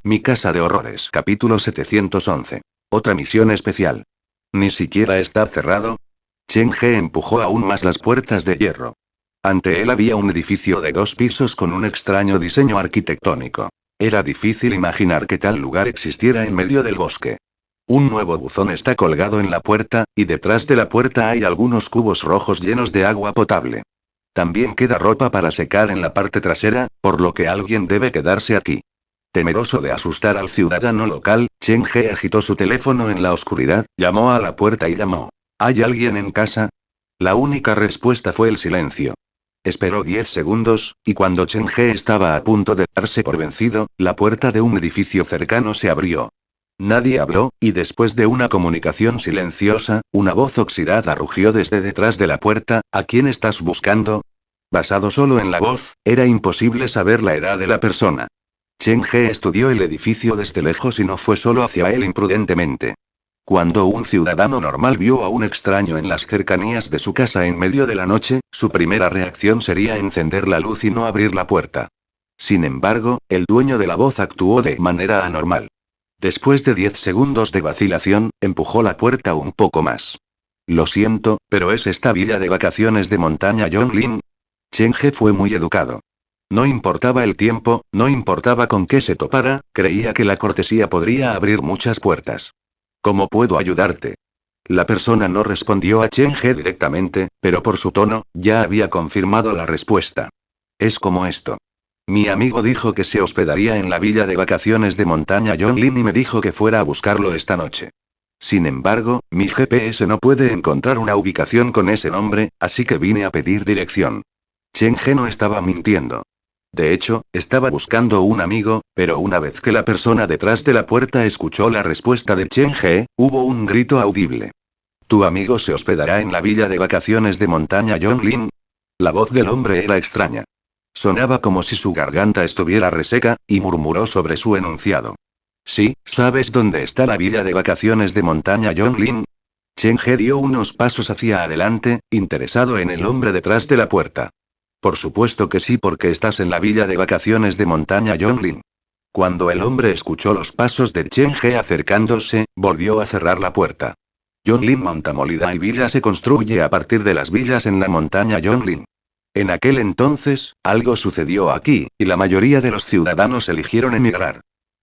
Mi casa de horrores. Capítulo 711. Otra misión especial. Ni siquiera está cerrado. Chen He empujó aún más las puertas de hierro. Ante él había un edificio de 2 pisos con un extraño diseño arquitectónico. Era difícil imaginar que tal lugar existiera en medio del bosque. Un nuevo buzón está colgado en la puerta, y detrás de la puerta hay algunos cubos rojos llenos de agua potable. También queda ropa para secar en la parte trasera, por lo que alguien debe quedarse aquí. Temeroso de asustar al ciudadano local, Chen He agitó su teléfono en la oscuridad, llamó a la puerta y llamó. ¿Hay alguien en casa? La única respuesta fue el silencio. Esperó 10 segundos, y cuando Chen He estaba a punto de darse por vencido, la puerta de un edificio cercano se abrió. Nadie habló, y después de una comunicación silenciosa, una voz oxidada rugió desde detrás de la puerta. ¿A quién estás buscando? Basado solo en la voz, era imposible saber la edad de la persona. Chen He estudió el edificio desde lejos y no fue solo hacia él imprudentemente. Cuando un ciudadano normal vio a un extraño en las cercanías de su casa en medio de la noche, su primera reacción sería encender la luz y no abrir la puerta. Sin embargo, el dueño de la voz actuó de manera anormal. Después de 10 segundos de vacilación, empujó la puerta un poco más. Lo siento, pero ¿es esta villa de vacaciones de montaña Yonglin? Chen He fue muy educado. No importaba el tiempo, no importaba con qué se topara, creía que la cortesía podría abrir muchas puertas. ¿Cómo puedo ayudarte? La persona no respondió a Chen He directamente, pero por su tono, ya había confirmado la respuesta. Es como esto. Mi amigo dijo que se hospedaría en la villa de vacaciones de montaña Yonglin y me dijo que fuera a buscarlo esta noche. Sin embargo, mi GPS no puede encontrar una ubicación con ese nombre, así que vine a pedir dirección. Chen He no estaba mintiendo. De hecho, estaba buscando un amigo, pero una vez que la persona detrás de la puerta escuchó la respuesta de Chen He, hubo un grito audible. ¿Tu amigo se hospedará en la villa de vacaciones de montaña Yonglin? La voz del hombre era extraña. Sonaba como si su garganta estuviera reseca, y murmuró sobre su enunciado. Sí, ¿sabes dónde está la villa de vacaciones de montaña Yonglin? Chen He dio unos pasos hacia adelante, interesado en el hombre detrás de la puerta. Por supuesto que sí, porque estás en la villa de vacaciones de montaña Yonglin. Cuando el hombre escuchó los pasos de Chen He acercándose, volvió a cerrar la puerta. Yonglin Montamolida y villa se construye a partir de las villas en la montaña Yonglin. En aquel entonces, algo sucedió aquí, y la mayoría de los ciudadanos eligieron emigrar.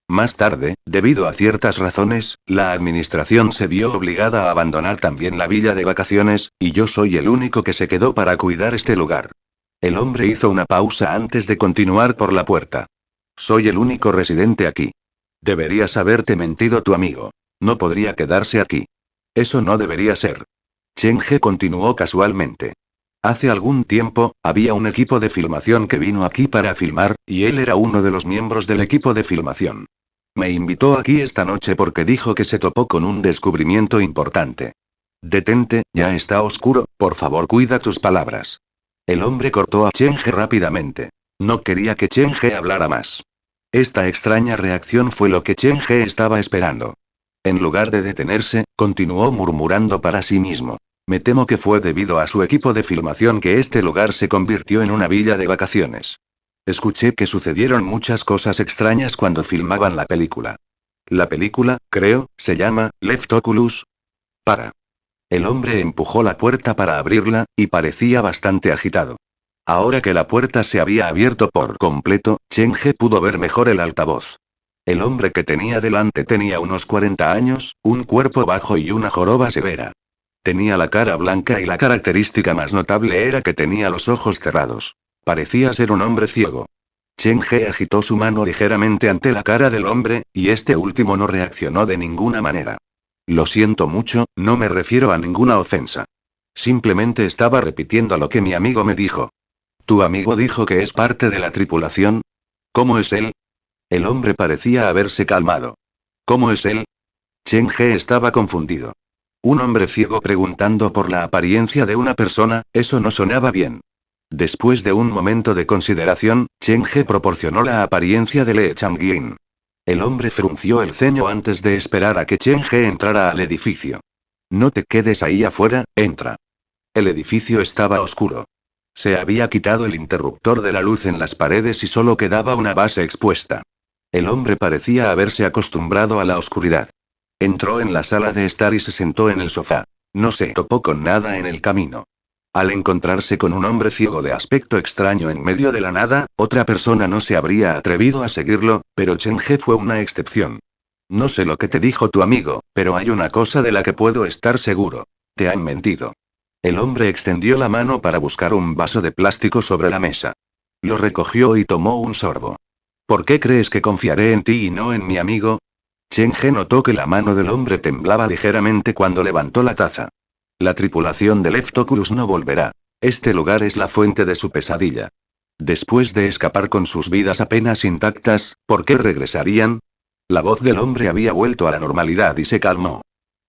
Más tarde, debido a ciertas razones, la administración se vio obligada a abandonar también la villa de vacaciones, y yo soy el único que se quedó para cuidar este lugar. El hombre hizo una pausa antes de continuar por la puerta. Soy el único residente aquí. Deberías haberte mentido tu amigo. No podría quedarse aquí. Eso no debería ser. Chen He continuó casualmente. Hace algún tiempo, había un equipo de filmación que vino aquí para filmar, y él era uno de los miembros del equipo de filmación. Me invitó aquí esta noche porque dijo que se topó con un descubrimiento importante. Detente, ya está oscuro, por favor cuida tus palabras. El hombre cortó a Chen He rápidamente. No quería que Chen He hablara más. Esta extraña reacción fue lo que Chen He estaba esperando. En lugar de detenerse, continuó murmurando para sí mismo. Me temo que fue debido a su equipo de filmación que este lugar se convirtió en una villa de vacaciones. Escuché que sucedieron muchas cosas extrañas cuando filmaban la película. La película, creo, se llama Left Oculus. Para. El hombre empujó la puerta para abrirla, y parecía bastante agitado. Ahora que la puerta se había abierto por completo, Chen He pudo ver mejor el altavoz. El hombre que tenía delante tenía unos 40 años, un cuerpo bajo y una joroba severa. Tenía la cara blanca y la característica más notable era que tenía los ojos cerrados. Parecía ser un hombre ciego. Chen He agitó su mano ligeramente ante la cara del hombre, y este último no reaccionó de ninguna manera. Lo siento mucho, no me refiero a ninguna ofensa. Simplemente estaba repitiendo lo que mi amigo me dijo. ¿Tu amigo dijo que es parte de la tripulación? ¿Cómo es él? El hombre parecía haberse calmado. ¿Cómo es él? Chen He estaba confundido. Un hombre ciego preguntando por la apariencia de una persona, eso no sonaba bien. Después de un momento de consideración, Chen He proporcionó la apariencia de Le Changyin. El hombre frunció el ceño antes de esperar a que Chen He entrara al edificio. No te quedes ahí afuera, entra. El edificio estaba oscuro. Se había quitado el interruptor de la luz en las paredes y solo quedaba una base expuesta. El hombre parecía haberse acostumbrado a la oscuridad. Entró en la sala de estar y se sentó en el sofá. No se topó con nada en el camino. Al encontrarse con un hombre ciego de aspecto extraño en medio de la nada, otra persona no se habría atrevido a seguirlo, pero Chen He fue una excepción. No sé lo que te dijo tu amigo, pero hay una cosa de la que puedo estar seguro. Te han mentido. El hombre extendió la mano para buscar un vaso de plástico sobre la mesa. Lo recogió y tomó un sorbo. ¿Por qué crees que confiaré en ti y no en mi amigo? Chen He notó que la mano del hombre temblaba ligeramente cuando levantó la taza. La tripulación del Leftoculus no volverá. Este lugar es la fuente de su pesadilla. Después de escapar con sus vidas apenas intactas, ¿por qué regresarían? La voz del hombre había vuelto a la normalidad y se calmó.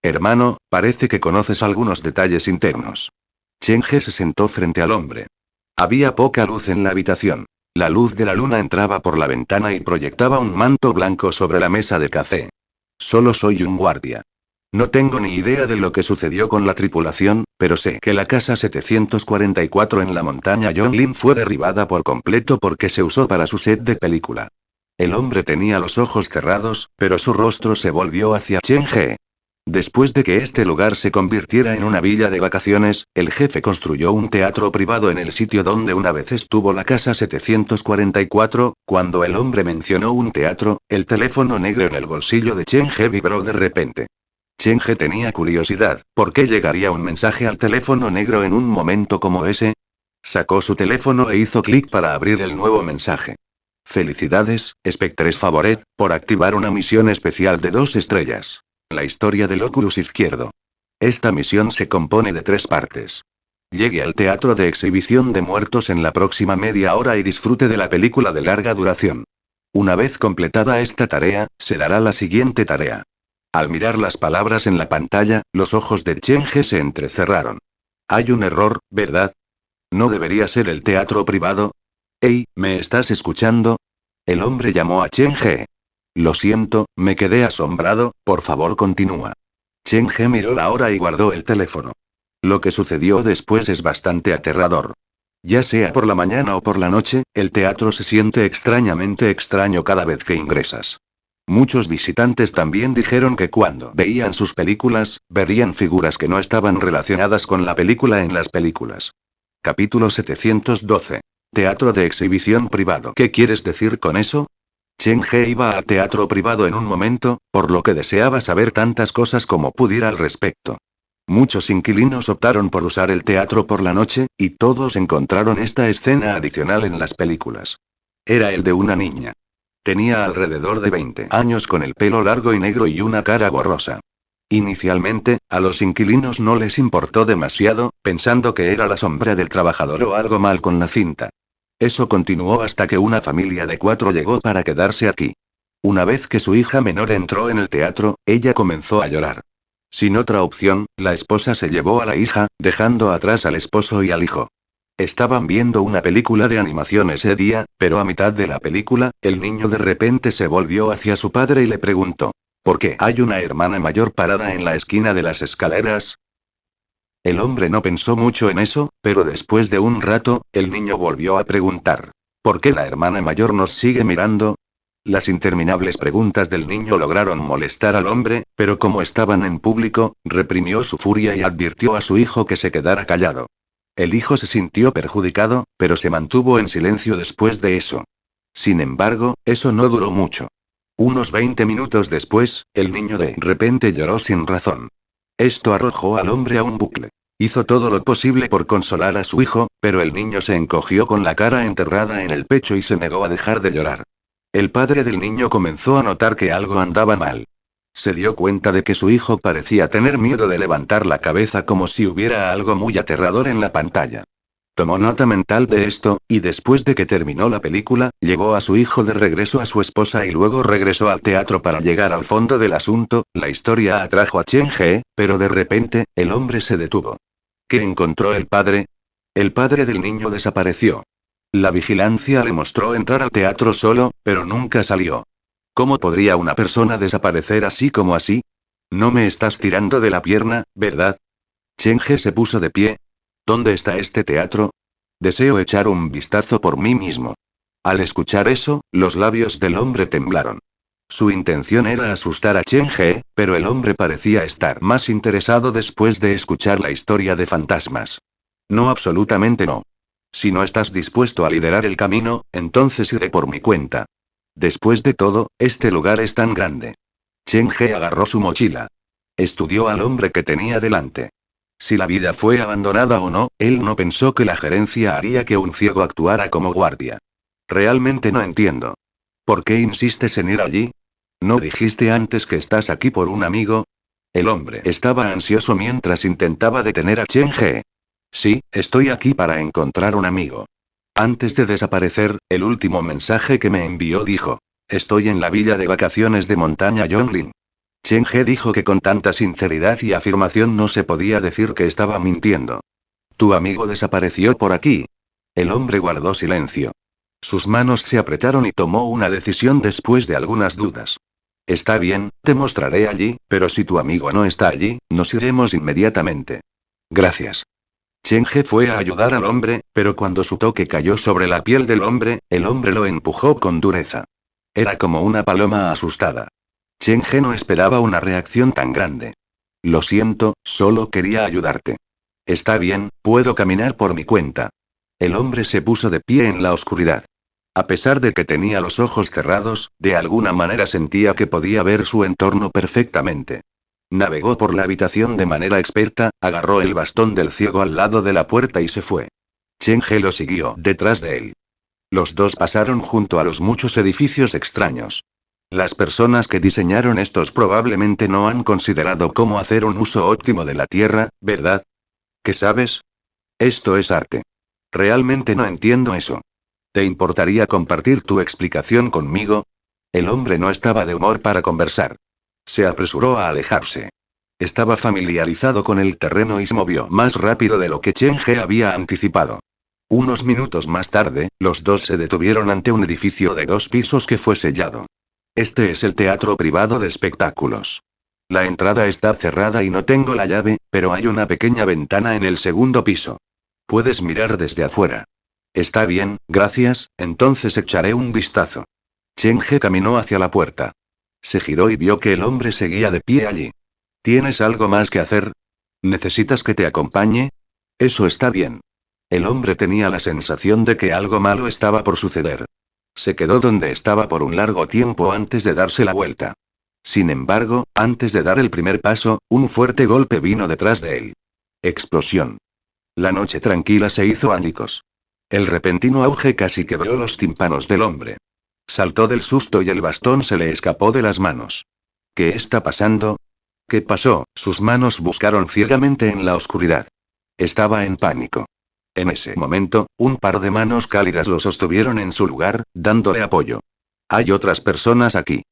Hermano, parece que conoces algunos detalles internos. Chen He se sentó frente al hombre. Había poca luz en la habitación. La luz de la luna entraba por la ventana y proyectaba un manto blanco sobre la mesa de café. Solo soy un guardia. No tengo ni idea de lo que sucedió con la tripulación, pero sé que la casa 744 en la montaña Yonglin fue derribada por completo porque se usó para su set de película. El hombre tenía los ojos cerrados, pero su rostro se volvió hacia Chen He. Después de que este lugar se convirtiera en una villa de vacaciones, el jefe construyó un teatro privado en el sitio donde una vez estuvo la casa 744. Cuando el hombre mencionó un teatro, el teléfono negro en el bolsillo de Chen He vibró de repente. Chen He tenía curiosidad, ¿por qué llegaría un mensaje al teléfono negro en un momento como ese? Sacó su teléfono e hizo clic para abrir el nuevo mensaje. Felicidades, Spectres Favoret, por activar una misión especial de 2 estrellas. La historia del Oculus izquierdo. Esta misión se compone de 3 partes. Llegue al teatro de exhibición de muertos en la próxima media hora y disfrute de la película de larga duración. Una vez completada esta tarea, se dará la siguiente tarea. Al mirar las palabras en la pantalla, los ojos de Chen He se entrecerraron. Hay un error, ¿verdad? ¿No debería ser el teatro privado? Hey, ¿me estás escuchando? El hombre llamó a Chen He. Lo siento, me quedé asombrado, por favor continúa. Chen He miró la hora y guardó el teléfono. Lo que sucedió después es bastante aterrador. Ya sea por la mañana o por la noche, el teatro se siente extrañamente extraño cada vez que ingresas. Muchos visitantes también dijeron que cuando veían sus películas, verían figuras que no estaban relacionadas con la película en las películas. Capítulo 712. Teatro de exhibición privado. ¿Qué quieres decir con eso? Chen He iba al teatro privado en un momento, por lo que deseaba saber tantas cosas como pudiera al respecto. Muchos inquilinos optaron por usar el teatro por la noche, y todos encontraron esta escena adicional en las películas. Era el de una niña. Tenía alrededor de 20 años con el pelo largo y negro y una cara borrosa. Inicialmente, a los inquilinos no les importó demasiado, pensando que era la sombra del trabajador o algo mal con la cinta. Eso continuó hasta que una familia de 4 llegó para quedarse aquí. Una vez que su hija menor entró en el teatro, ella comenzó a llorar. Sin otra opción, la esposa se llevó a la hija, dejando atrás al esposo y al hijo. Estaban viendo una película de animación ese día, pero a mitad de la película, el niño de repente se volvió hacia su padre y le preguntó: ¿por qué hay una hermana mayor parada en la esquina de las escaleras? El hombre no pensó mucho en eso, pero después de un rato, el niño volvió a preguntar: ¿por qué la hermana mayor nos sigue mirando? Las interminables preguntas del niño lograron molestar al hombre, pero como estaban en público, reprimió su furia y advirtió a su hijo que se quedara callado. El hijo se sintió perjudicado, pero se mantuvo en silencio después de eso. Sin embargo, eso no duró mucho. Unos 20 minutos después, el niño de repente lloró sin razón. Esto arrojó al hombre a un bucle. Hizo todo lo posible por consolar a su hijo, pero el niño se encogió con la cara enterrada en el pecho y se negó a dejar de llorar. El padre del niño comenzó a notar que algo andaba mal. Se dio cuenta de que su hijo parecía tener miedo de levantar la cabeza como si hubiera algo muy aterrador en la pantalla. Tomó nota mental de esto, y después de que terminó la película, llevó a su hijo de regreso a su esposa y luego regresó al teatro para llegar al fondo del asunto. La historia atrajo a Chen He, pero de repente, el hombre se detuvo. ¿Qué encontró el padre? El padre del niño desapareció. La vigilancia le mostró entrar al teatro solo, pero nunca salió. ¿Cómo podría una persona desaparecer así como así? No me estás tirando de la pierna, ¿verdad? Chen He se puso de pie. ¿Dónde está este teatro? Deseo echar un vistazo por mí mismo. Al escuchar eso, los labios del hombre temblaron. Su intención era asustar a Chen He, pero el hombre parecía estar más interesado después de escuchar la historia de fantasmas. No, absolutamente no. Si no estás dispuesto a liderar el camino, entonces iré por mi cuenta. Después de todo, este lugar es tan grande. Chen He agarró su mochila. Estudió al hombre que tenía delante. Si la vida fue abandonada o no, él no pensó que la gerencia haría que un ciego actuara como guardia. Realmente no entiendo. ¿Por qué insistes en ir allí? ¿No dijiste antes que estás aquí por un amigo? El hombre estaba ansioso mientras intentaba detener a Chen He. Sí, estoy aquí para encontrar un amigo. Antes de desaparecer, el último mensaje que me envió dijo: estoy en la villa de vacaciones de montaña Yonglin. Chen He dijo que con tanta sinceridad y afirmación no se podía decir que estaba mintiendo. Tu amigo desapareció por aquí. El hombre guardó silencio. Sus manos se apretaron y tomó una decisión después de algunas dudas. Está bien, te mostraré allí, pero si tu amigo no está allí, nos iremos inmediatamente. Gracias. Chen He fue a ayudar al hombre, pero cuando su toque cayó sobre la piel del hombre, el hombre lo empujó con dureza. Era como una paloma asustada. Chen He no esperaba una reacción tan grande. Lo siento, solo quería ayudarte. Está bien, puedo caminar por mi cuenta. El hombre se puso de pie en la oscuridad. A pesar de que tenía los ojos cerrados, de alguna manera sentía que podía ver su entorno perfectamente. Navegó por la habitación de manera experta, agarró el bastón del ciego al lado de la puerta y se fue. Chen He lo siguió detrás de él. Los dos pasaron junto a los muchos edificios extraños. Las personas que diseñaron estos probablemente no han considerado cómo hacer un uso óptimo de la tierra, ¿verdad? ¿Qué sabes? Esto es arte. Realmente no entiendo eso. ¿Te importaría compartir tu explicación conmigo? El hombre no estaba de humor para conversar. Se apresuró a alejarse. Estaba familiarizado con el terreno y se movió más rápido de lo que Chen He había anticipado. Unos minutos más tarde, los dos se detuvieron ante un edificio de 2 pisos que fue sellado. Este es el teatro privado de espectáculos. La entrada está cerrada y no tengo la llave, pero hay una pequeña ventana en el segundo piso. Puedes mirar desde afuera. Está bien, gracias, entonces echaré un vistazo. Chen He caminó hacia la puerta. Se giró y vio que el hombre seguía de pie allí. ¿Tienes algo más que hacer? ¿Necesitas que te acompañe? Eso está bien. El hombre tenía la sensación de que algo malo estaba por suceder. Se quedó donde estaba por un largo tiempo antes de darse la vuelta. Sin embargo, antes de dar el primer paso, un fuerte golpe vino detrás de él. Explosión. La noche tranquila se hizo añicos. El repentino auge casi quebró los tímpanos del hombre. Saltó del susto y el bastón se le escapó de las manos. ¿Qué está pasando? ¿Qué pasó? Sus manos buscaron ciegamente en la oscuridad. Estaba en pánico. En ese momento, un par de manos cálidas lo sostuvieron en su lugar, dándole apoyo. Hay otras personas aquí.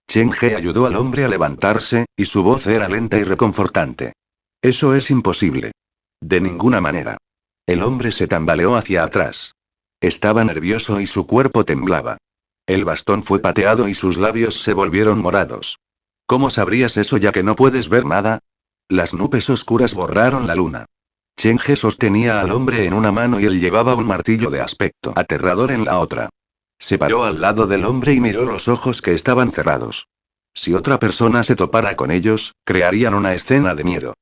Chen He ayudó al hombre a levantarse, y su voz era lenta y reconfortante. Eso es imposible. De ninguna manera. El hombre se tambaleó hacia atrás. Estaba nervioso y su cuerpo temblaba. El bastón fue pateado y sus labios se volvieron morados. ¿Cómo sabrías eso ya que no puedes ver nada? Las nubes oscuras borraron la luna. Chen He sostenía al hombre en una mano y él llevaba un martillo de aspecto aterrador en la otra. Se paró al lado del hombre y miró los ojos que estaban cerrados. Si otra persona se topara con ellos, crearían una escena de miedo.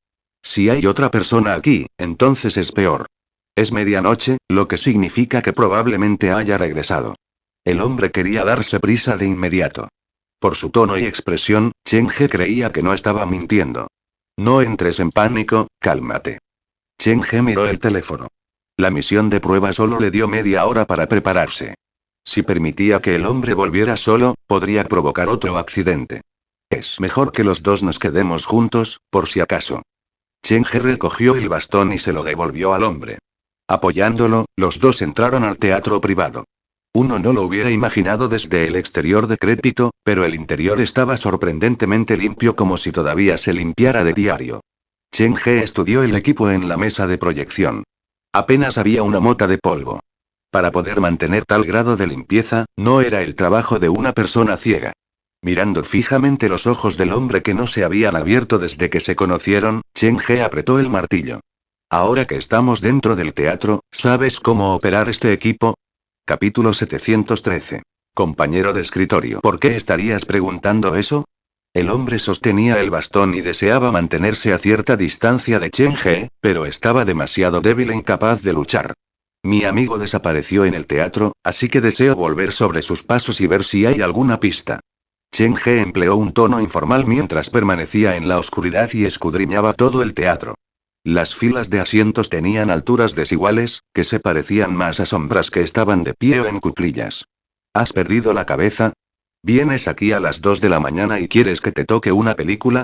Si hay otra persona aquí, entonces es peor. Es medianoche, lo que significa que probablemente haya regresado. El hombre quería darse prisa de inmediato. Por su tono y expresión, Chen He creía que no estaba mintiendo. No entres en pánico, cálmate. Chen He miró el teléfono. La misión de prueba solo le dio media hora para prepararse. Si permitía que el hombre volviera solo, podría provocar otro accidente. Es mejor que los dos nos quedemos juntos, por si acaso. Chen He recogió el bastón y se lo devolvió al hombre. Apoyándolo, los dos entraron al teatro privado. Uno no lo hubiera imaginado desde el exterior decrépito, pero el interior estaba sorprendentemente limpio como si todavía se limpiara de diario. Chen He estudió el equipo en la mesa de proyección. Apenas había una mota de polvo. Para poder mantener tal grado de limpieza, no era el trabajo de una persona ciega. Mirando fijamente los ojos del hombre que no se habían abierto desde que se conocieron, Chen He apretó el martillo. Ahora que estamos dentro del teatro, ¿sabes cómo operar este equipo? Capítulo 713. Compañero de escritorio. ¿Por qué estarías preguntando eso? El hombre sostenía el bastón y deseaba mantenerse a cierta distancia de Chen He, pero estaba demasiado débil e incapaz de luchar. Mi amigo desapareció en el teatro, así que deseo volver sobre sus pasos y ver si hay alguna pista. Chen He empleó un tono informal mientras permanecía en la oscuridad y escudriñaba todo el teatro. Las filas de asientos tenían alturas desiguales, que se parecían más a sombras que estaban de pie o en cuclillas. ¿Has perdido la cabeza? ¿Vienes aquí a las 2 de la mañana y quieres que te toque una película?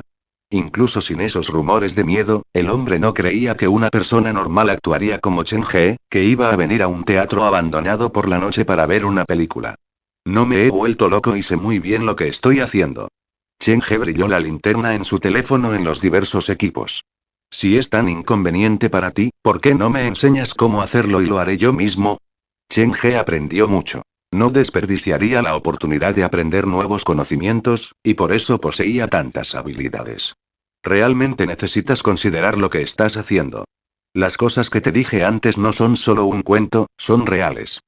Incluso sin esos rumores de miedo, el hombre no creía que una persona normal actuaría como Chen He, que iba a venir a un teatro abandonado por la noche para ver una película. No me he vuelto loco y sé muy bien lo que estoy haciendo. Chen He brilló la linterna en su teléfono en los diversos equipos. Si es tan inconveniente para ti, ¿por qué no me enseñas cómo hacerlo y lo haré yo mismo? Chen He aprendió mucho. No desperdiciaría la oportunidad de aprender nuevos conocimientos, y por eso poseía tantas habilidades. Realmente necesitas considerar lo que estás haciendo. Las cosas que te dije antes no son solo un cuento, son reales.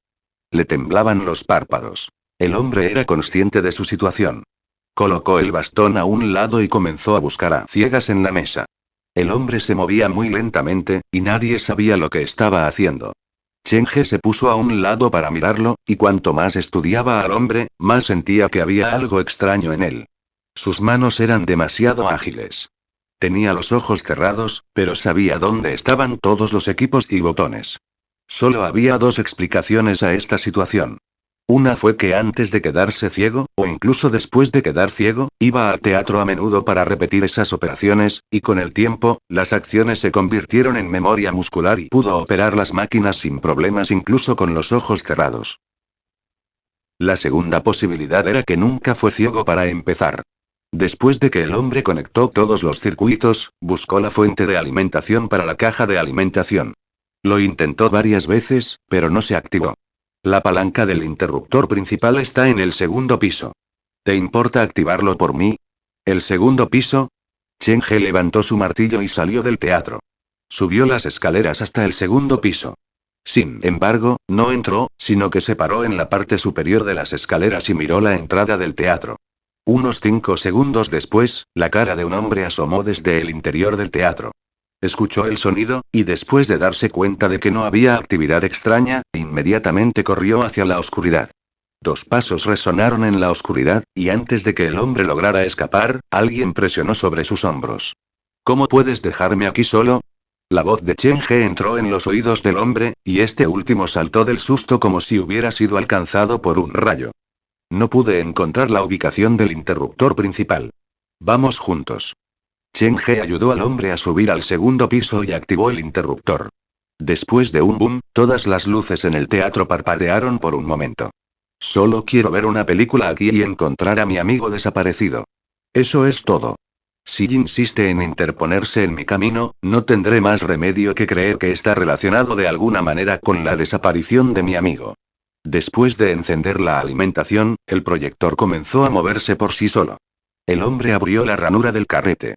Le temblaban los párpados. El hombre era consciente de su situación. Colocó el bastón a un lado y comenzó a buscar a ciegas en la mesa. El hombre se movía muy lentamente, y nadie sabía lo que estaba haciendo. Chen He se puso a un lado para mirarlo, y cuanto más estudiaba al hombre, más sentía que había algo extraño en él. Sus manos eran demasiado ágiles. Tenía los ojos cerrados, pero sabía dónde estaban todos los equipos y botones. Solo había dos explicaciones a esta situación. Una fue que antes de quedarse ciego, o incluso después de quedar ciego, iba al teatro a menudo para repetir esas operaciones, y con el tiempo, las acciones se convirtieron en memoria muscular y pudo operar las máquinas sin problemas incluso con los ojos cerrados. La segunda posibilidad era que nunca fue ciego para empezar. Después de que el hombre conectó todos los circuitos, buscó la fuente de alimentación para la caja de alimentación. Lo intentó varias veces, pero no se activó. La palanca del interruptor principal está en el segundo piso. ¿Te importa activarlo por mí? ¿El segundo piso? Chen He levantó su martillo y salió del teatro. Subió las escaleras hasta el segundo piso. Sin embargo, no entró, sino que se paró en la parte superior de las escaleras y miró la entrada del teatro. Unos 5 segundos después, la cara de un hombre asomó desde el interior del teatro. Escuchó el sonido, y después de darse cuenta de que no había actividad extraña, inmediatamente corrió hacia la oscuridad. 2 pasos resonaron en la oscuridad, y antes de que el hombre lograra escapar, alguien presionó sobre sus hombros. ¿Cómo puedes dejarme aquí solo? La voz de Chen He entró en los oídos del hombre, y este último saltó del susto como si hubiera sido alcanzado por un rayo. No pude encontrar la ubicación del interruptor principal. Vamos juntos. Chen He ayudó al hombre a subir al segundo piso y activó el interruptor. Después de un boom, todas las luces en el teatro parpadearon por un momento. Solo quiero ver una película aquí y encontrar a mi amigo desaparecido. Eso es todo. Si insiste en interponerse en mi camino, no tendré más remedio que creer que está relacionado de alguna manera con la desaparición de mi amigo. Después de encender la alimentación, el proyector comenzó a moverse por sí solo. El hombre abrió la ranura del carrete.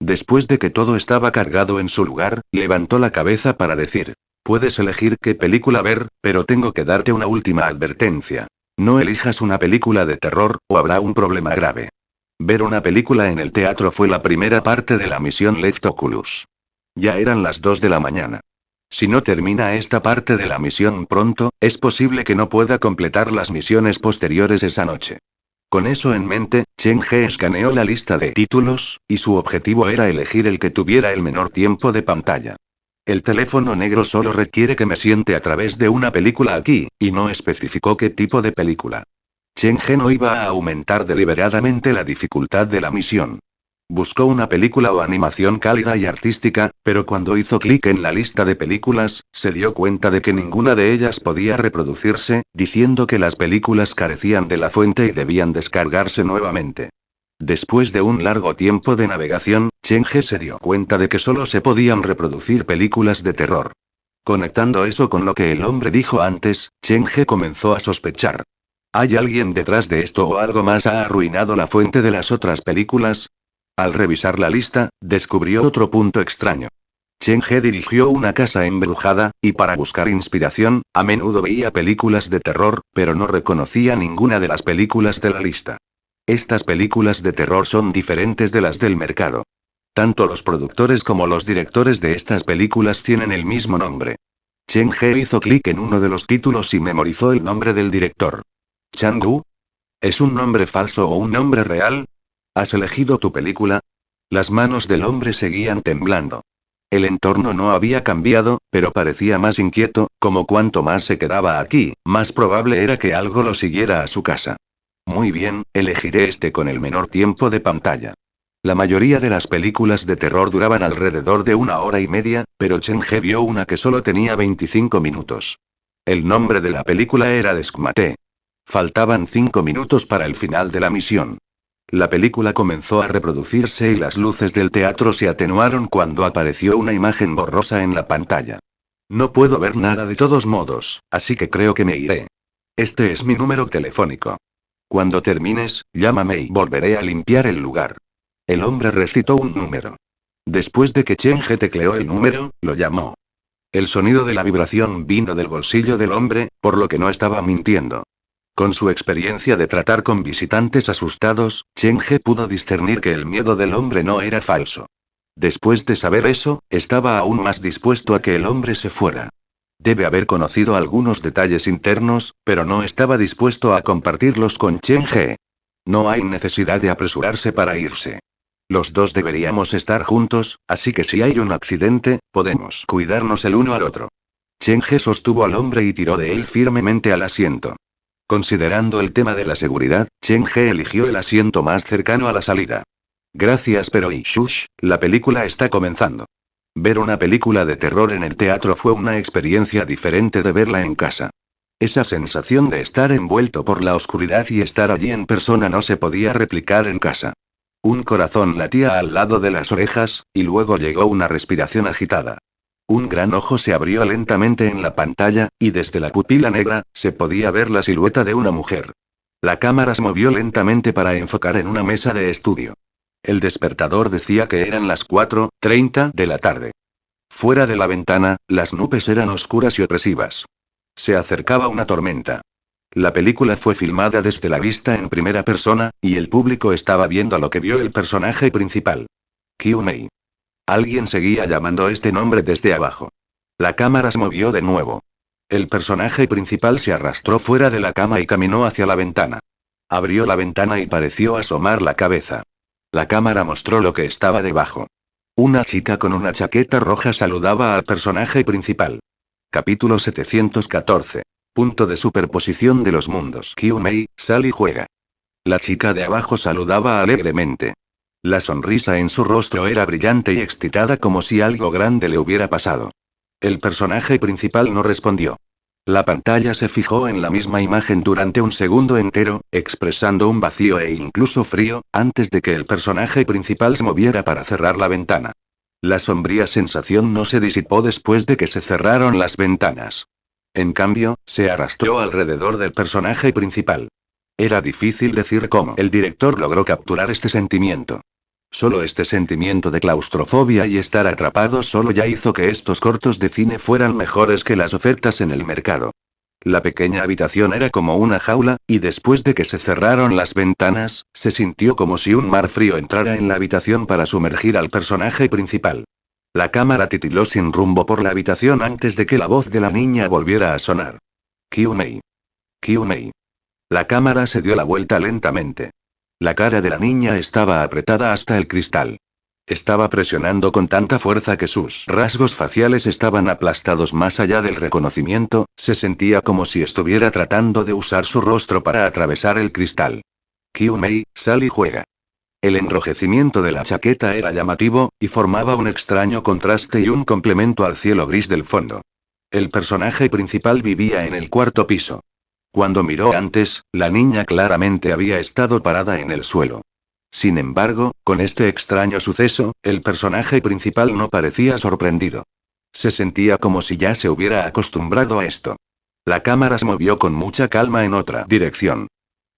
Después de que todo estaba cargado en su lugar, levantó la cabeza para decir: puedes elegir qué película ver, pero tengo que darte una última advertencia. No elijas una película de terror, o habrá un problema grave. Ver una película en el teatro fue la primera parte de la misión Left Oculus. Ya eran las 2 de la mañana. Si no termina esta parte de la misión pronto, es posible que no pueda completar las misiones posteriores esa noche. Con eso en mente, Chen He escaneó la lista de títulos, y su objetivo era elegir el que tuviera el menor tiempo de pantalla. El teléfono negro solo requiere que me siente a través de una película aquí, y no especificó qué tipo de película. Chen He no iba a aumentar deliberadamente la dificultad de la misión. Buscó una película o animación cálida y artística, pero cuando hizo clic en la lista de películas, se dio cuenta de que ninguna de ellas podía reproducirse, diciendo que las películas carecían de la fuente y debían descargarse nuevamente. Después de un largo tiempo de navegación, Chen He se dio cuenta de que solo se podían reproducir películas de terror. Conectando eso con lo que el hombre dijo antes, Chen He comenzó a sospechar. ¿Hay alguien detrás de esto o algo más ha arruinado la fuente de las otras películas? Al revisar la lista, descubrió otro punto extraño. Chen He dirigió una casa embrujada, y para buscar inspiración, a menudo veía películas de terror, pero no reconocía ninguna de las películas de la lista. Estas películas de terror son diferentes de las del mercado. Tanto los productores como los directores de estas películas tienen el mismo nombre. Chen He hizo clic en uno de los títulos y memorizó el nombre del director. ¿Chang-woo? ¿Es un nombre falso o un nombre real? ¿Has elegido tu película? Las manos del hombre seguían temblando. El entorno no había cambiado, pero parecía más inquieto, como cuanto más se quedaba aquí, más probable era que algo lo siguiera a su casa. Muy bien, elegiré este con el menor tiempo de pantalla. La mayoría de las películas de terror duraban alrededor de 1 hora y media, pero Chen He vio una que solo tenía 25 minutos. El nombre de la película era Descmate. Faltaban 5 minutos para el final de la misión. La película comenzó a reproducirse y las luces del teatro se atenuaron cuando apareció una imagen borrosa en la pantalla. No puedo ver nada de todos modos, así que creo que me iré. Este es mi número telefónico. Cuando termines, llámame y volveré a limpiar el lugar. El hombre recitó un número. Después de que Chen He tecleó el número, lo llamó. El sonido de la vibración vino del bolsillo del hombre, por lo que no estaba mintiendo. Con su experiencia de tratar con visitantes asustados, Chen He pudo discernir que el miedo del hombre no era falso. Después de saber eso, estaba aún más dispuesto a que el hombre se fuera. Debe haber conocido algunos detalles internos, pero no estaba dispuesto a compartirlos con Chen He. No hay necesidad de apresurarse para irse. Los dos deberíamos estar juntos, así que si hay un accidente, podemos cuidarnos el uno al otro. Chen He sostuvo al hombre y tiró de él firmemente al asiento. Considerando el tema de la seguridad, Chen He eligió el asiento más cercano a la salida. Gracias, pero shush, la película está comenzando. Ver una película de terror en el teatro fue una experiencia diferente de verla en casa. Esa sensación de estar envuelto por la oscuridad y estar allí en persona no se podía replicar en casa. Un corazón latía al lado de las orejas, y luego llegó una respiración agitada. Un gran ojo se abrió lentamente en la pantalla, y desde la pupila negra, se podía ver la silueta de una mujer. La cámara se movió lentamente para enfocar en una mesa de estudio. El despertador decía que eran las 4:30 de la tarde. Fuera de la ventana, las nubes eran oscuras y opresivas. Se acercaba una tormenta. La película fue filmada desde la vista en primera persona, y el público estaba viendo lo que vio el personaje principal. Kyumei. Alguien seguía llamando este nombre desde abajo. La cámara se movió de nuevo. El personaje principal se arrastró fuera de la cama y caminó hacia la ventana. Abrió la ventana y pareció asomar la cabeza. La cámara mostró lo que estaba debajo. Una chica con una chaqueta roja saludaba al personaje principal. Capítulo 714. Punto de superposición de los mundos. Kyumei, sal y juega. La chica de abajo saludaba alegremente. La sonrisa en su rostro era brillante y excitada como si algo grande le hubiera pasado. El personaje principal no respondió. La pantalla se fijó en la misma imagen durante un segundo entero, expresando un vacío e incluso frío, antes de que el personaje principal se moviera para cerrar la ventana. La sombría sensación no se disipó después de que se cerraron las ventanas. En cambio, se arrastró alrededor del personaje principal. Era difícil decir cómo el director logró capturar este sentimiento. Solo este sentimiento de claustrofobia y estar atrapado solo ya hizo que estos cortos de cine fueran mejores que las ofertas en el mercado. La pequeña habitación era como una jaula, y después de que se cerraron las ventanas, se sintió como si un mar frío entrara en la habitación para sumergir al personaje principal. La cámara titiló sin rumbo por la habitación antes de que la voz de la niña volviera a sonar. Kyumei. Kyumei. La cámara se dio la vuelta lentamente. La cara de la niña estaba apretada hasta el cristal. Estaba presionando con tanta fuerza que sus rasgos faciales estaban aplastados más allá del reconocimiento, se sentía como si estuviera tratando de usar su rostro para atravesar el cristal. Kyumei, sal y juega. El enrojecimiento de la chaqueta era llamativo, y formaba un extraño contraste y un complemento al cielo gris del fondo. El personaje principal vivía en el cuarto piso. Cuando miró antes, la niña claramente había estado parada en el suelo. Sin embargo, con este extraño suceso, el personaje principal no parecía sorprendido. Se sentía como si ya se hubiera acostumbrado a esto. La cámara se movió con mucha calma en otra dirección.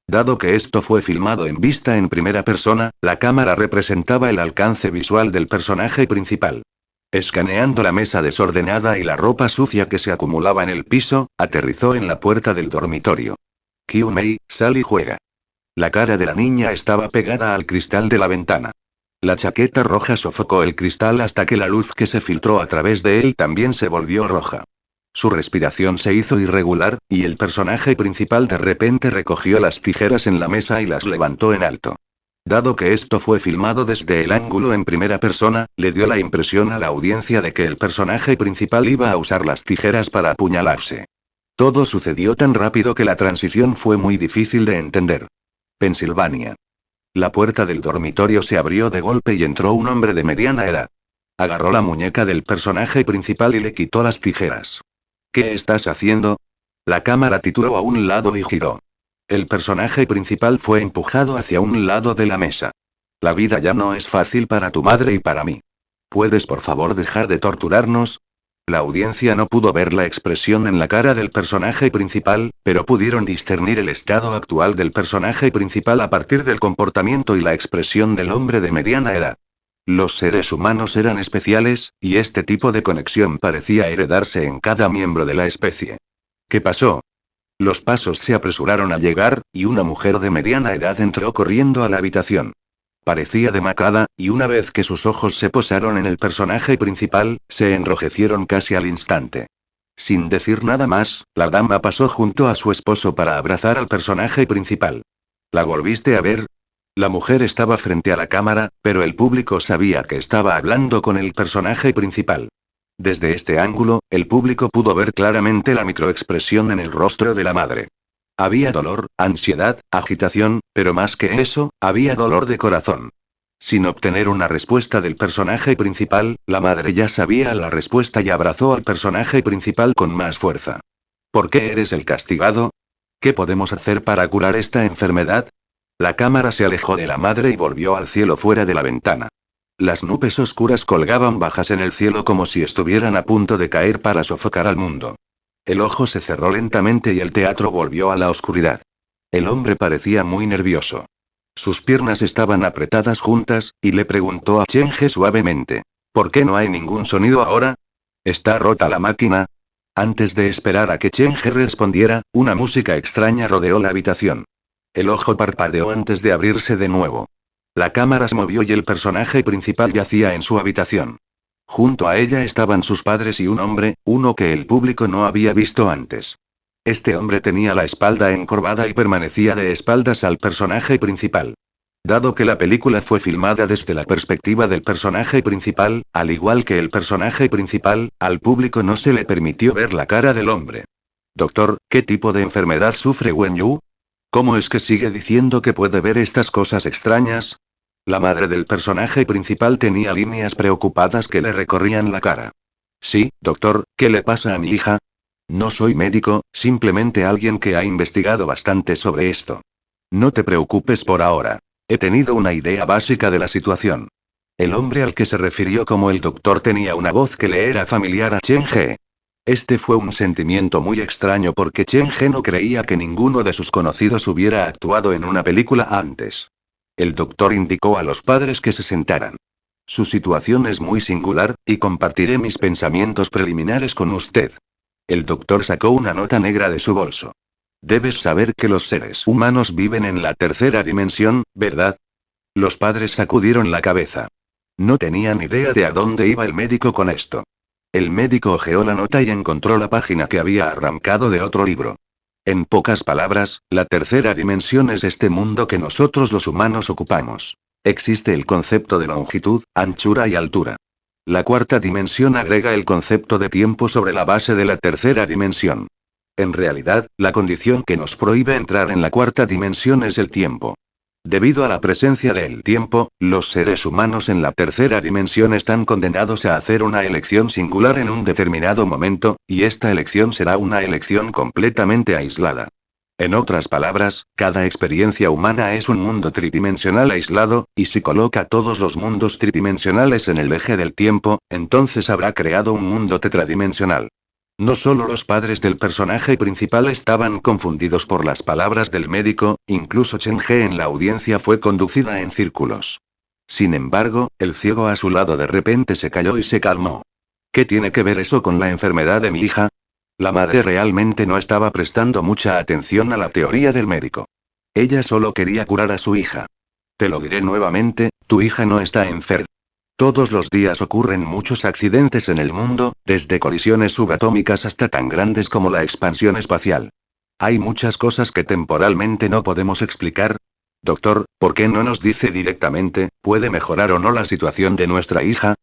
Dado que esto fue filmado en vista en primera persona, la cámara representaba el alcance visual del personaje principal. Escaneando la mesa desordenada y la ropa sucia que se acumulaba en el piso, aterrizó en la puerta del dormitorio. Kyumei, sal y juega. La cara de la niña estaba pegada al cristal de la ventana. La chaqueta roja sofocó el cristal hasta que la luz que se filtró a través de él también se volvió roja. Su respiración se hizo irregular, y el personaje principal de repente recogió las tijeras en la mesa y las levantó en alto. Dado que esto fue filmado desde el ángulo en primera persona, le dio la impresión a la audiencia de que el personaje principal iba a usar las tijeras para apuñalarse. Todo sucedió tan rápido que la transición fue muy difícil de entender. Pensilvania. La puerta del dormitorio se abrió de golpe y entró un hombre de mediana edad. Agarró la muñeca del personaje principal y le quitó las tijeras. ¿Qué estás haciendo? La cámara tituló a un lado y giró. El personaje principal fue empujado hacia un lado de la mesa. La vida ya no es fácil para tu madre y para mí. ¿Puedes por favor dejar de torturarnos? La audiencia no pudo ver la expresión en la cara del personaje principal, pero pudieron discernir el estado actual del personaje principal a partir del comportamiento y la expresión del hombre de mediana edad. Los seres humanos eran especiales, y este tipo de conexión parecía heredarse en cada miembro de la especie. ¿Qué pasó? Los pasos se apresuraron a llegar, y una mujer de mediana edad entró corriendo a la habitación. Parecía demacrada, y una vez que sus ojos se posaron en el personaje principal, se enrojecieron casi al instante. Sin decir nada más, la dama pasó junto a su esposo para abrazar al personaje principal. ¿La volviste a ver? La mujer estaba frente a la cámara, pero el público sabía que estaba hablando con el personaje principal. Desde este ángulo, el público pudo ver claramente la microexpresión en el rostro de la madre. Había dolor, ansiedad, agitación, pero más que eso, había dolor de corazón. Sin obtener una respuesta del personaje principal, la madre ya sabía la respuesta y abrazó al personaje principal con más fuerza. ¿Por qué eres el castigado? ¿Qué podemos hacer para curar esta enfermedad? La cámara se alejó de la madre y volvió al cielo fuera de la ventana. Las nubes oscuras colgaban bajas en el cielo como si estuvieran a punto de caer para sofocar al mundo. El ojo se cerró lentamente y el teatro volvió a la oscuridad. El hombre parecía muy nervioso. Sus piernas estaban apretadas juntas, y le preguntó a Cheng-He suavemente: ¿por qué no hay ningún sonido ahora? ¿Está rota la máquina? Antes de esperar a que Cheng-He respondiera, una música extraña rodeó la habitación. El ojo parpadeó antes de abrirse de nuevo. La cámara se movió y el personaje principal yacía en su habitación. Junto a ella estaban sus padres y un hombre, uno que el público no había visto antes. Este hombre tenía la espalda encorvada y permanecía de espaldas al personaje principal. Dado que la película fue filmada desde la perspectiva del personaje principal, al igual que el personaje principal, al público no se le permitió ver la cara del hombre. Doctor, ¿qué tipo de enfermedad sufre Wen Yu? ¿Cómo es que sigue diciendo que puede ver estas cosas extrañas? La madre del personaje principal tenía líneas preocupadas que le recorrían la cara. Sí, doctor, ¿qué le pasa a mi hija? No soy médico, simplemente alguien que ha investigado bastante sobre esto. No te preocupes por ahora. He tenido una idea básica de la situación. El hombre al que se refirió como el doctor tenía una voz que le era familiar a Cheng-He. Este fue un sentimiento muy extraño porque Cheng-He no creía que ninguno de sus conocidos hubiera actuado en una película antes. El doctor indicó a los padres que se sentaran. Su situación es muy singular, y compartiré mis pensamientos preliminares con usted. El doctor sacó una nota negra de su bolso. Debes saber que los seres humanos viven en la tercera dimensión, ¿verdad? Los padres sacudieron la cabeza. No tenían idea de a dónde iba el médico con esto. El médico hojeó la nota y encontró la página que había arrancado de otro libro. En pocas palabras, la tercera dimensión es este mundo que nosotros los humanos ocupamos. Existe el concepto de longitud, anchura y altura. La cuarta dimensión agrega el concepto de tiempo sobre la base de la tercera dimensión. En realidad, la condición que nos prohíbe entrar en la cuarta dimensión es el tiempo. Debido a la presencia del tiempo, los seres humanos en la tercera dimensión están condenados a hacer una elección singular en un determinado momento, y esta elección será una elección completamente aislada. En otras palabras, cada experiencia humana es un mundo tridimensional aislado, y si coloca todos los mundos tridimensionales en el eje del tiempo, entonces habrá creado un mundo tetradimensional. No solo los padres del personaje principal estaban confundidos por las palabras del médico, incluso Cheng-He en la audiencia fue conducida en círculos. Sin embargo, el ciego a su lado de repente se calló y se calmó. ¿Qué tiene que ver eso con la enfermedad de mi hija? La madre realmente no estaba prestando mucha atención a la teoría del médico. Ella solo quería curar a su hija. Te lo diré nuevamente, tu hija no está enferma. Todos los días ocurren muchos accidentes en el mundo, desde colisiones subatómicas hasta tan grandes como la expansión espacial. Hay muchas cosas que temporalmente no podemos explicar. Doctor, ¿por qué no nos dice directamente, puede mejorar o no la situación de nuestra hija?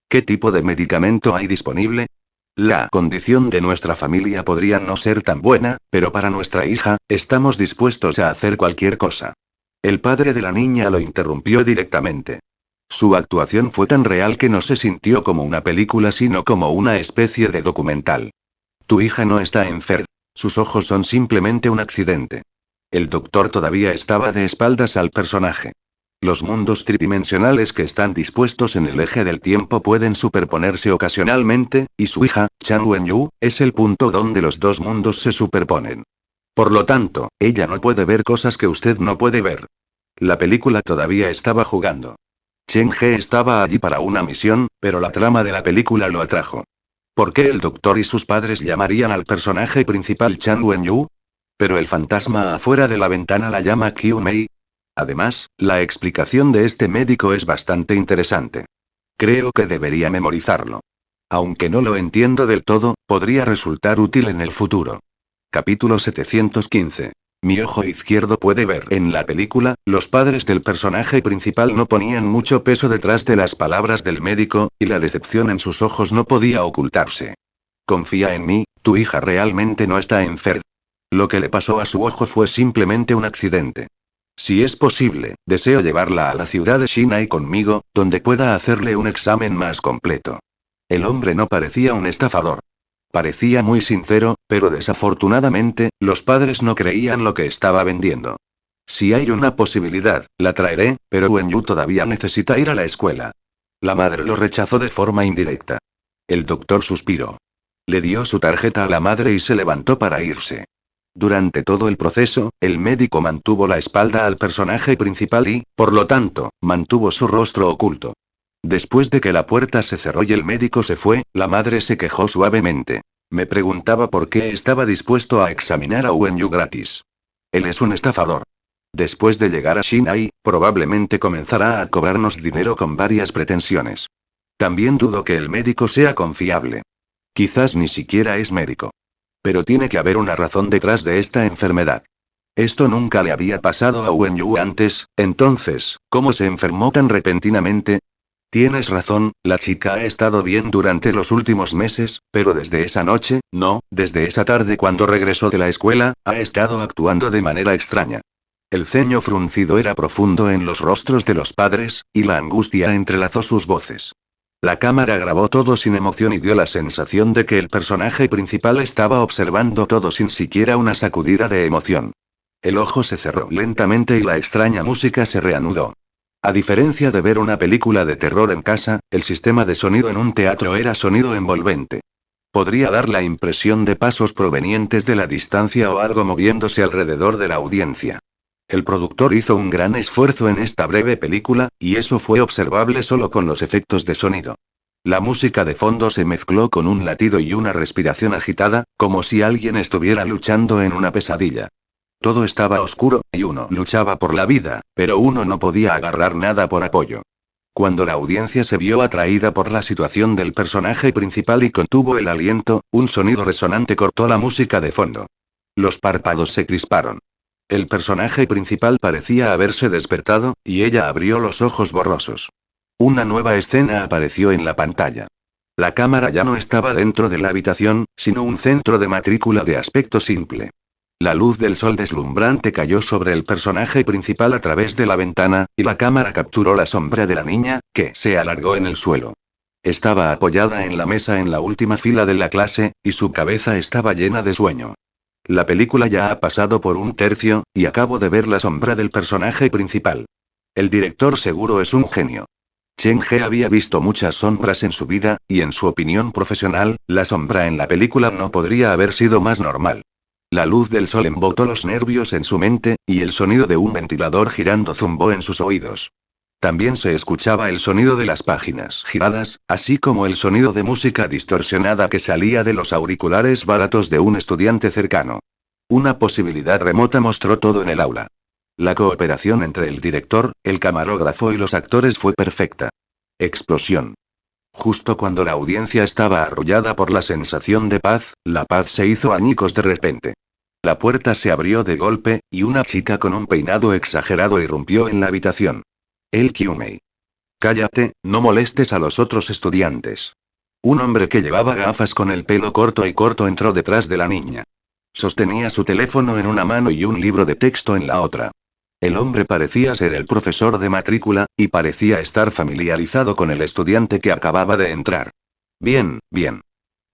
¿Qué tipo de medicamento hay disponible? La condición de nuestra familia podría no ser tan buena, pero para nuestra hija, estamos dispuestos a hacer cualquier cosa. El padre de la niña lo interrumpió directamente. Su actuación fue tan real que no se sintió como una película sino como una especie de documental. Tu hija no está enferma. Sus ojos son simplemente un accidente. El doctor todavía estaba de espaldas al personaje. Los mundos tridimensionales que están dispuestos en el eje del tiempo pueden superponerse ocasionalmente, y su hija, Chan Wenyu, es el punto donde los dos mundos se superponen. Por lo tanto, ella no puede ver cosas que usted no puede ver. La película todavía estaba jugando. Chen He estaba allí para una misión, pero la trama de la película lo atrajo. ¿Por qué el doctor y sus padres llamarían al personaje principal Chan Wenyu? Pero el fantasma afuera de la ventana la llama Qiu Mei. Además, la explicación de este médico es bastante interesante. Creo que debería memorizarlo. Aunque no lo entiendo del todo, podría resultar útil en el futuro. Capítulo 715. Mi ojo izquierdo puede ver. En la película, los padres del personaje principal no ponían mucho peso detrás de las palabras del médico, y la decepción en sus ojos no podía ocultarse. Confía en mí, tu hija realmente no está enferma. Lo que le pasó a su ojo fue simplemente un accidente. Si es posible, deseo llevarla a la ciudad de Shinai conmigo, donde pueda hacerle un examen más completo. El hombre no parecía un estafador. Parecía muy sincero, pero desafortunadamente, los padres no creían lo que estaba vendiendo. Si hay una posibilidad, la traeré, pero Wenyu todavía necesita ir a la escuela. La madre lo rechazó de forma indirecta. El doctor suspiró. Le dio su tarjeta a la madre y se levantó para irse. Durante todo el proceso, el médico mantuvo la espalda al personaje principal y, por lo tanto, mantuvo su rostro oculto. Después de que la puerta se cerró y el médico se fue, la madre se quejó suavemente. Me preguntaba por qué estaba dispuesto a examinar a Wenyu gratis. Él es un estafador. Después de llegar a Shinai, probablemente comenzará a cobrarnos dinero con varias pretensiones. También dudo que el médico sea confiable. Quizás ni siquiera es médico. Pero tiene que haber una razón detrás de esta enfermedad. Esto nunca le había pasado a Wenyu antes, entonces, ¿cómo se enfermó tan repentinamente? Tienes razón, la chica ha estado bien durante los últimos meses, pero desde esa noche, no, desde esa tarde cuando regresó de la escuela, ha estado actuando de manera extraña. El ceño fruncido era profundo en los rostros de los padres, y la angustia entrelazó sus voces. La cámara grabó todo sin emoción y dio la sensación de que el personaje principal estaba observando todo sin siquiera una sacudida de emoción. El ojo se cerró lentamente y la extraña música se reanudó. A diferencia de ver una película de terror en casa, el sistema de sonido en un teatro era sonido envolvente. Podría dar la impresión de pasos provenientes de la distancia o algo moviéndose alrededor de la audiencia. El productor hizo un gran esfuerzo en esta breve película, y eso fue observable solo con los efectos de sonido. La música de fondo se mezcló con un latido y una respiración agitada, como si alguien estuviera luchando en una pesadilla. Todo estaba oscuro, y uno luchaba por la vida, pero uno no podía agarrar nada por apoyo. Cuando la audiencia se vio atraída por la situación del personaje principal y contuvo el aliento, un sonido resonante cortó la música de fondo. Los párpados se crisparon. El personaje principal parecía haberse despertado, y ella abrió los ojos borrosos. Una nueva escena apareció en la pantalla. La cámara ya no estaba dentro de la habitación, sino un centro de matrícula de aspecto simple. La luz del sol deslumbrante cayó sobre el personaje principal a través de la ventana, y la cámara capturó la sombra de la niña, que se alargó en el suelo. Estaba apoyada en la mesa en la última fila de la clase, y su cabeza estaba llena de sueño. La película ya ha pasado por un tercio, y acabo de ver la sombra del personaje principal. El director seguro es un genio. Chen He había visto muchas sombras en su vida, y en su opinión profesional, la sombra en la película no podría haber sido más normal. La luz del sol embotó los nervios en su mente, y el sonido de un ventilador girando zumbó en sus oídos. También se escuchaba el sonido de las páginas giradas, así como el sonido de música distorsionada que salía de los auriculares baratos de un estudiante cercano. Una posibilidad remota mostró todo en el aula. La cooperación entre el director, el camarógrafo y los actores fue perfecta. Explosión. Justo cuando la audiencia estaba arrullada por la sensación de paz, la paz se hizo añicos de repente. La puerta se abrió de golpe, y una chica con un peinado exagerado irrumpió en la habitación. El Kyumei. Cállate, no molestes a los otros estudiantes. Un hombre que llevaba gafas con el pelo corto y corto entró detrás de la niña. Sostenía su teléfono en una mano y un libro de texto en la otra. El hombre parecía ser el profesor de matrícula, y parecía estar familiarizado con el estudiante que acababa de entrar. Bien, bien.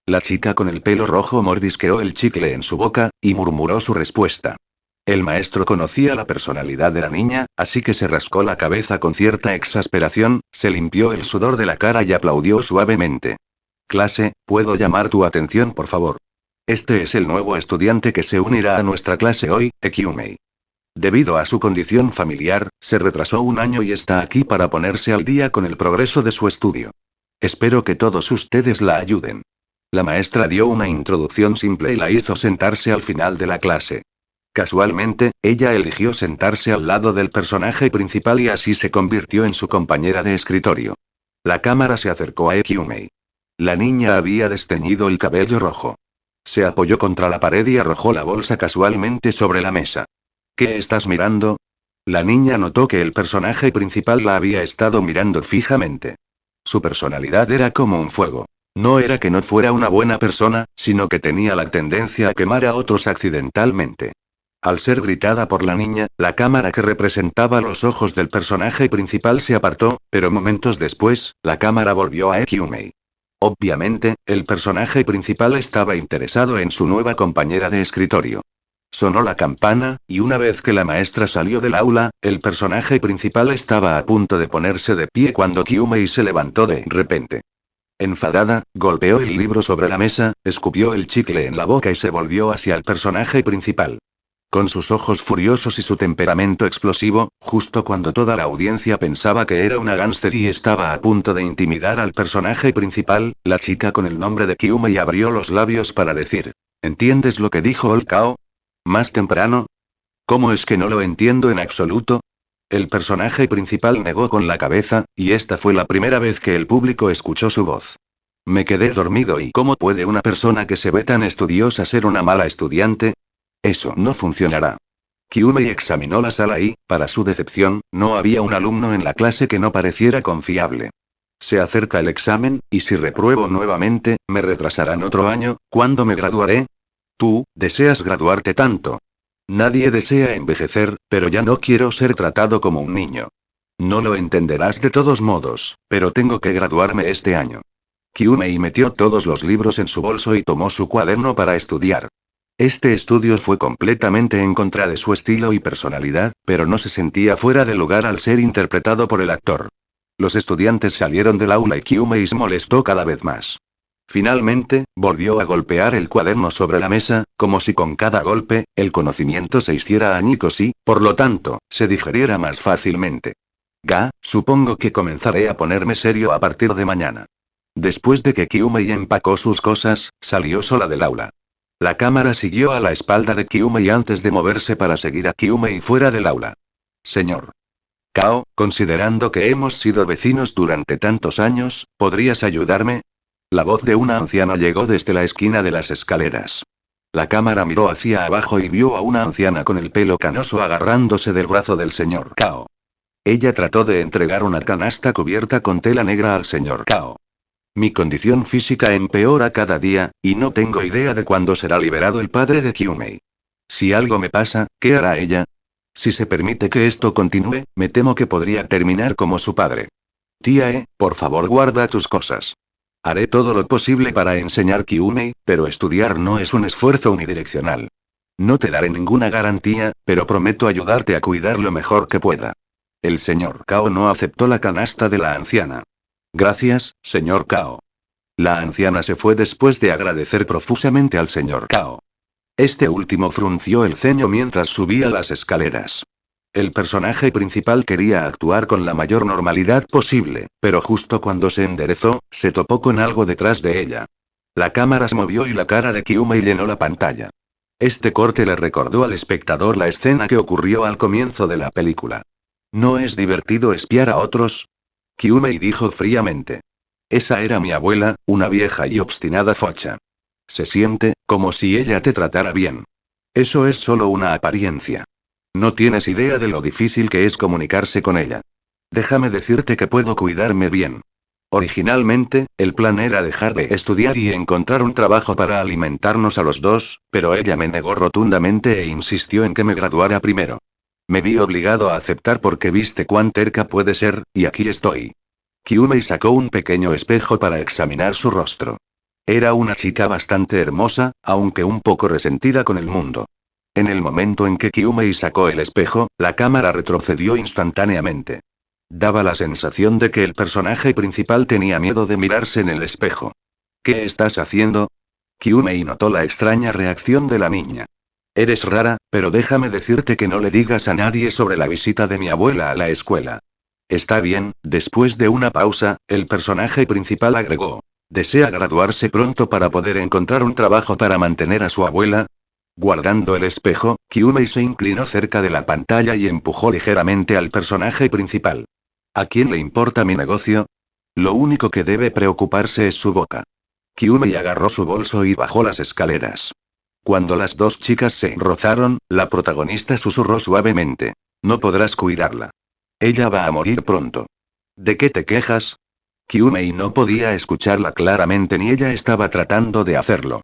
La chica con el pelo rojo mordisqueó el chicle en su boca, y murmuró su respuesta. El maestro conocía la personalidad de la niña, así que se rascó la cabeza con cierta exasperación, se limpió el sudor de la cara y aplaudió suavemente. Clase, ¿puedo llamar tu atención por favor? Este es el nuevo estudiante que se unirá a nuestra clase hoy, Kyumei. Debido a su condición familiar, se retrasó un año y está aquí para ponerse al día con el progreso de su estudio. Espero que todos ustedes la ayuden. La maestra dio una introducción simple y la hizo sentarse al final de la clase. Casualmente, ella eligió sentarse al lado del personaje principal y así se convirtió en su compañera de escritorio. La cámara se acercó a Kyumei. La niña había desteñido el cabello rojo. Se apoyó contra la pared y arrojó la bolsa casualmente sobre la mesa. ¿Qué estás mirando? La niña notó que el personaje principal la había estado mirando fijamente. Su personalidad era como un fuego. No era que no fuera una buena persona, sino que tenía la tendencia a quemar a otros accidentalmente. Al ser gritada por la niña, la cámara que representaba los ojos del personaje principal se apartó, pero momentos después, la cámara volvió a Kyumei. Obviamente, el personaje principal estaba interesado en su nueva compañera de escritorio. Sonó la campana, y una vez que la maestra salió del aula, el personaje principal estaba a punto de ponerse de pie cuando Kyumei se levantó de repente. Enfadada, golpeó el libro sobre la mesa, escupió el chicle en la boca y se volvió hacia el personaje principal. Con sus ojos furiosos y su temperamento explosivo, justo cuando toda la audiencia pensaba que era una gánster y estaba a punto de intimidar al personaje principal, la chica con el nombre de Kyumei abrió los labios para decir: ¿Entiendes lo que dijo Olkao? ¿Más temprano? ¿Cómo es que no lo entiendo en absoluto? El personaje principal negó con la cabeza, y esta fue la primera vez que el público escuchó su voz. Me quedé dormido y ¿cómo puede una persona que se ve tan estudiosa ser una mala estudiante? Eso no funcionará. Kyumei examinó la sala y, para su decepción, no había un alumno en la clase que no pareciera confiable. Se acerca el examen, y si repruebo nuevamente, me retrasarán otro año. ¿Cuándo me graduaré? Tú, deseas graduarte tanto. Nadie desea envejecer, pero ya no quiero ser tratado como un niño. No lo entenderás de todos modos, pero tengo que graduarme este año. Kyumei metió todos los libros en su bolso y tomó su cuaderno para estudiar. Este estudio fue completamente en contra de su estilo y personalidad, pero no se sentía fuera de lugar al ser interpretado por el actor. Los estudiantes salieron del aula y Kyumei se molestó cada vez más. Finalmente, volvió a golpear el cuaderno sobre la mesa, como si con cada golpe, el conocimiento se hiciera añicos y, por lo tanto, se digeriera más fácilmente. Supongo que comenzaré a ponerme serio a partir de mañana. Después de que Kyumei empacó sus cosas, salió sola del aula. La cámara siguió a la espalda de Kyumei antes de moverse para seguir a Kyumei fuera del aula. Señor Kao, considerando que hemos sido vecinos durante tantos años, ¿podrías ayudarme? La voz de una anciana llegó desde la esquina de las escaleras. La cámara miró hacia abajo y vio a una anciana con el pelo canoso agarrándose del brazo del señor Kao. Ella trató de entregar una canasta cubierta con tela negra al señor Kao. Mi condición física empeora cada día, y no tengo idea de cuándo será liberado el padre de Kyumei. Si algo me pasa, ¿qué hará ella? Si se permite que esto continúe, me temo que podría terminar como su padre. Tía, por favor guarda tus cosas. Haré todo lo posible para enseñar Kyumei, pero estudiar no es un esfuerzo unidireccional. No te daré ninguna garantía, pero prometo ayudarte a cuidar lo mejor que pueda. El señor Kao no aceptó la canasta de la anciana. Gracias, señor Kao. La anciana se fue después de agradecer profusamente al señor Kao. Este último frunció el ceño mientras subía las escaleras. El personaje principal quería actuar con la mayor normalidad posible, pero justo cuando se enderezó, se topó con algo detrás de ella. La cámara se movió y la cara de Kyumei llenó la pantalla. Este corte le recordó al espectador la escena que ocurrió al comienzo de la película. ¿No es divertido espiar a otros? Kyumei dijo fríamente. Esa era mi abuela, una vieja y obstinada focha. Se siente, como si ella te tratara bien. Eso es solo una apariencia. No tienes idea de lo difícil que es comunicarse con ella. Déjame decirte que puedo cuidarme bien. Originalmente, el plan era dejar de estudiar y encontrar un trabajo para alimentarnos a los dos, pero ella me negó rotundamente e insistió en que me graduara primero. Me vi obligado a aceptar porque viste cuán terca puede ser, y aquí estoy. Kyumei sacó un pequeño espejo para examinar su rostro. Era una chica bastante hermosa, aunque un poco resentida con el mundo. En el momento en que Kyumei sacó el espejo, la cámara retrocedió instantáneamente. Daba la sensación de que el personaje principal tenía miedo de mirarse en el espejo. ¿Qué estás haciendo? Kyumei notó la extraña reacción de la niña. Eres rara, pero déjame decirte que no le digas a nadie sobre la visita de mi abuela a la escuela. Está bien, después de una pausa, el personaje principal agregó. ¿Desea graduarse pronto para poder encontrar un trabajo para mantener a su abuela? Guardando el espejo, Kyumei se inclinó cerca de la pantalla y empujó ligeramente al personaje principal. ¿A quién le importa mi negocio? Lo único que debe preocuparse es su boca. Kyumei agarró su bolso y bajó las escaleras. Cuando las dos chicas se rozaron, la protagonista susurró suavemente. No podrás cuidarla. Ella va a morir pronto. ¿De qué te quejas? Kyumei no podía escucharla claramente ni ella estaba tratando de hacerlo.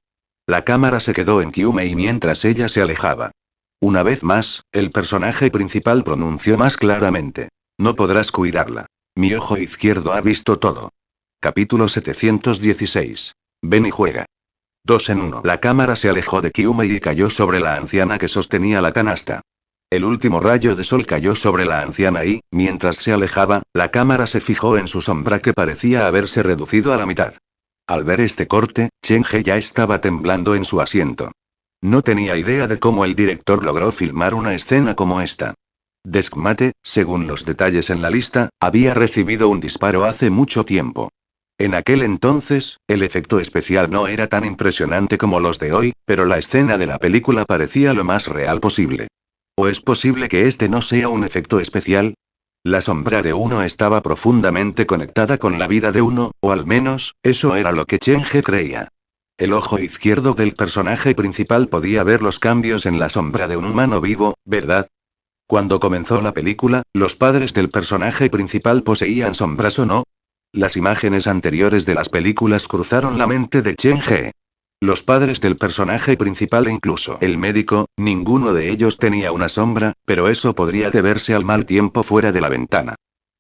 La cámara se quedó en Kyumei mientras ella se alejaba. Una vez más, el personaje principal pronunció más claramente. No podrás cuidarla. Mi ojo izquierdo ha visto todo. Capítulo 716. Ven y juega. 2 en 1. La cámara se alejó de Kyumei y cayó sobre la anciana que sostenía la canasta. El último rayo de sol cayó sobre la anciana y, mientras se alejaba, la cámara se fijó en su sombra que parecía haberse reducido a la mitad. Al ver este corte, Cheng-He ya estaba temblando en su asiento. No tenía idea de cómo el director logró filmar una escena como esta. Deskmate, según los detalles en la lista, había recibido un disparo hace mucho tiempo. En aquel entonces, el efecto especial no era tan impresionante como los de hoy, pero la escena de la película parecía lo más real posible. ¿O es posible que este no sea un efecto especial? La sombra de uno estaba profundamente conectada con la vida de uno, o al menos, eso era lo que Cheng-He creía. El ojo izquierdo del personaje principal podía ver los cambios en la sombra de un humano vivo, ¿verdad? Cuando comenzó la película, los padres del personaje principal poseían sombras o no. Las imágenes anteriores de las películas cruzaron la mente de Cheng-He. Los padres del personaje principal e incluso el médico, ninguno de ellos tenía una sombra, pero eso podría deberse al mal tiempo fuera de la ventana.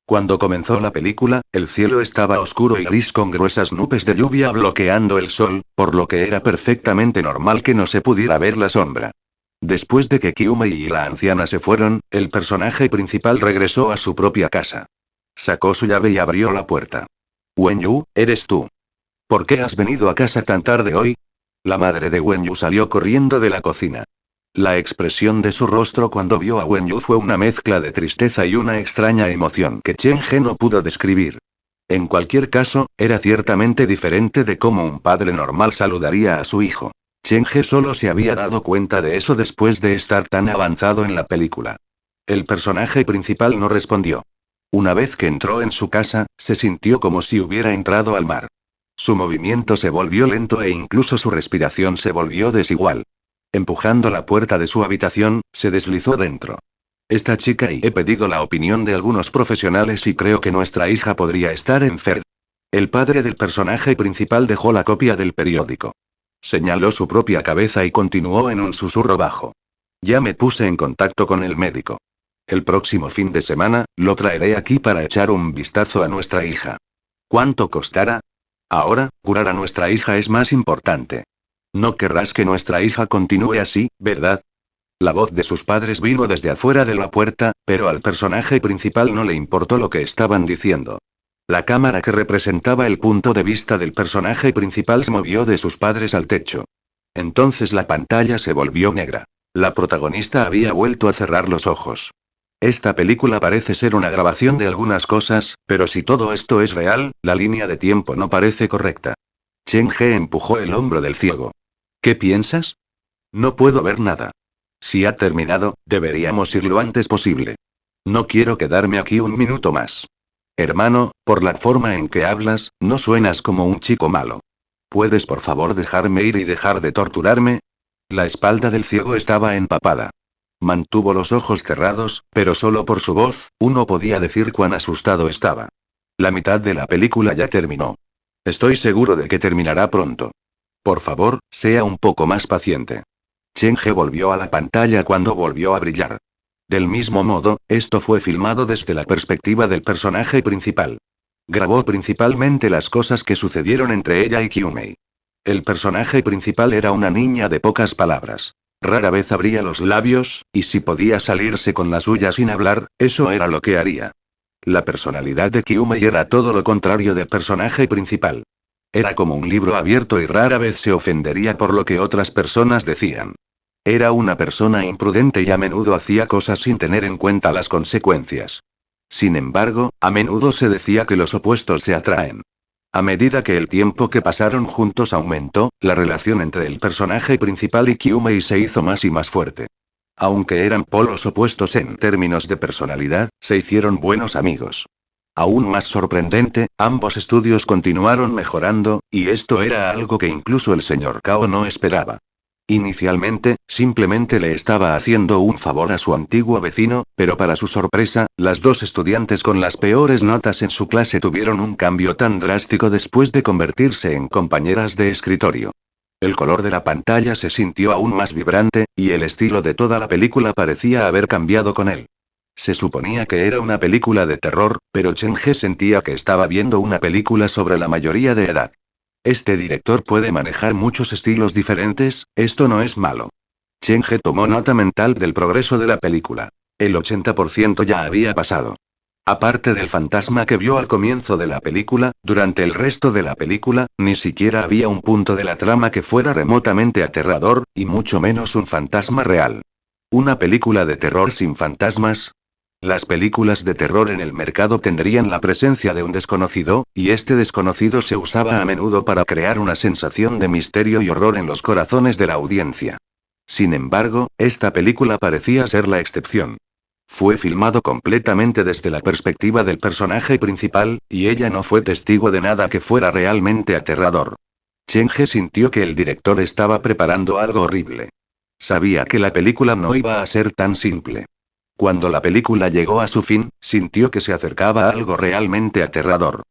Cuando comenzó la película, el cielo estaba oscuro y gris con gruesas nubes de lluvia bloqueando el sol, por lo que era perfectamente normal que no se pudiera ver la sombra. Después de que Kyumei y la anciana se fueron, el personaje principal regresó a su propia casa. Sacó su llave y abrió la puerta. Wenyu, ¿eres tú? ¿Por qué has venido a casa tan tarde hoy? La madre de Wenyu salió corriendo de la cocina. La expresión de su rostro cuando vio a Wenyu fue una mezcla de tristeza y una extraña emoción que Cheng-He no pudo describir. En cualquier caso, era ciertamente diferente de cómo un padre normal saludaría a su hijo. Cheng-He solo se había dado cuenta de eso después de estar tan avanzado en la película. El personaje principal no respondió. Una vez que entró en su casa, se sintió como si hubiera entrado al mar. Su movimiento se volvió lento e incluso su respiración se volvió desigual. Empujando la puerta de su habitación, se deslizó dentro. Esta chica y he pedido la opinión de algunos profesionales y creo que nuestra hija podría estar enferma. El padre del personaje principal dejó la copia del periódico. Señaló su propia cabeza y continuó en un susurro bajo. Ya me puse en contacto con el médico. El próximo fin de semana, lo traeré aquí para echar un vistazo a nuestra hija. ¿Cuánto costará? Ahora, curar a nuestra hija es más importante. No querrás que nuestra hija continúe así, ¿verdad? La voz de sus padres vino desde afuera de la puerta, pero al personaje principal no le importó lo que estaban diciendo. La cámara que representaba el punto de vista del personaje principal se movió de sus padres al techo. Entonces la pantalla se volvió negra. La protagonista había vuelto a cerrar los ojos. Esta película parece ser una grabación de algunas cosas, pero si todo esto es real, la línea de tiempo no parece correcta. Chen He empujó el hombro del ciego. ¿Qué piensas? No puedo ver nada. Si ha terminado, deberíamos ir lo antes posible. No quiero quedarme aquí un minuto más. Hermano, por la forma en que hablas, no suenas como un chico malo. ¿Puedes por favor dejarme ir y dejar de torturarme? La espalda del ciego estaba empapada. Mantuvo los ojos cerrados, pero solo por su voz, uno podía decir cuán asustado estaba. La mitad de la película ya terminó. Estoy seguro de que terminará pronto. Por favor, sea un poco más paciente. Cheng volvió a la pantalla cuando volvió a brillar. Del mismo modo, esto fue filmado desde la perspectiva del personaje principal. Grabó principalmente las cosas que sucedieron entre ella y Kyumei. El personaje principal era una niña de pocas palabras. Rara vez abría los labios, y si podía salirse con la suya sin hablar, eso era lo que haría. La personalidad de Kyumei era todo lo contrario del personaje principal. Era como un libro abierto y rara vez se ofendería por lo que otras personas decían. Era una persona imprudente y a menudo hacía cosas sin tener en cuenta las consecuencias. Sin embargo, a menudo se decía que los opuestos se atraen. A medida que el tiempo que pasaron juntos aumentó, la relación entre el personaje principal y Kyumei se hizo más y más fuerte. Aunque eran polos opuestos en términos de personalidad, se hicieron buenos amigos. Aún más sorprendente, ambos estudios continuaron mejorando, y esto era algo que incluso el señor Kao no esperaba. Inicialmente, simplemente le estaba haciendo un favor a su antiguo vecino, pero para su sorpresa, las dos estudiantes con las peores notas en su clase tuvieron un cambio tan drástico después de convertirse en compañeras de escritorio. El color de la pantalla se sintió aún más vibrante, y el estilo de toda la película parecía haber cambiado con él. Se suponía que era una película de terror, pero Cheng sentía que estaba viendo una película sobre la mayoría de edad. Este director puede manejar muchos estilos diferentes, esto no es malo. Cheng tomó nota mental del progreso de la película. El 80% ya había pasado. Aparte del fantasma que vio al comienzo de la película, durante el resto de la película, ni siquiera había un punto de la trama que fuera remotamente aterrador, y mucho menos un fantasma real. ¿Una película de terror sin fantasmas? Las películas de terror en el mercado tendrían la presencia de un desconocido, y este desconocido se usaba a menudo para crear una sensación de misterio y horror en los corazones de la audiencia. Sin embargo, esta película parecía ser la excepción. Fue filmado completamente desde la perspectiva del personaje principal, y ella no fue testigo de nada que fuera realmente aterrador. Cheng sintió que el director estaba preparando algo horrible. Sabía que la película no iba a ser tan simple. Cuando la película llegó a su fin, sintió que se acercaba a algo realmente aterrador.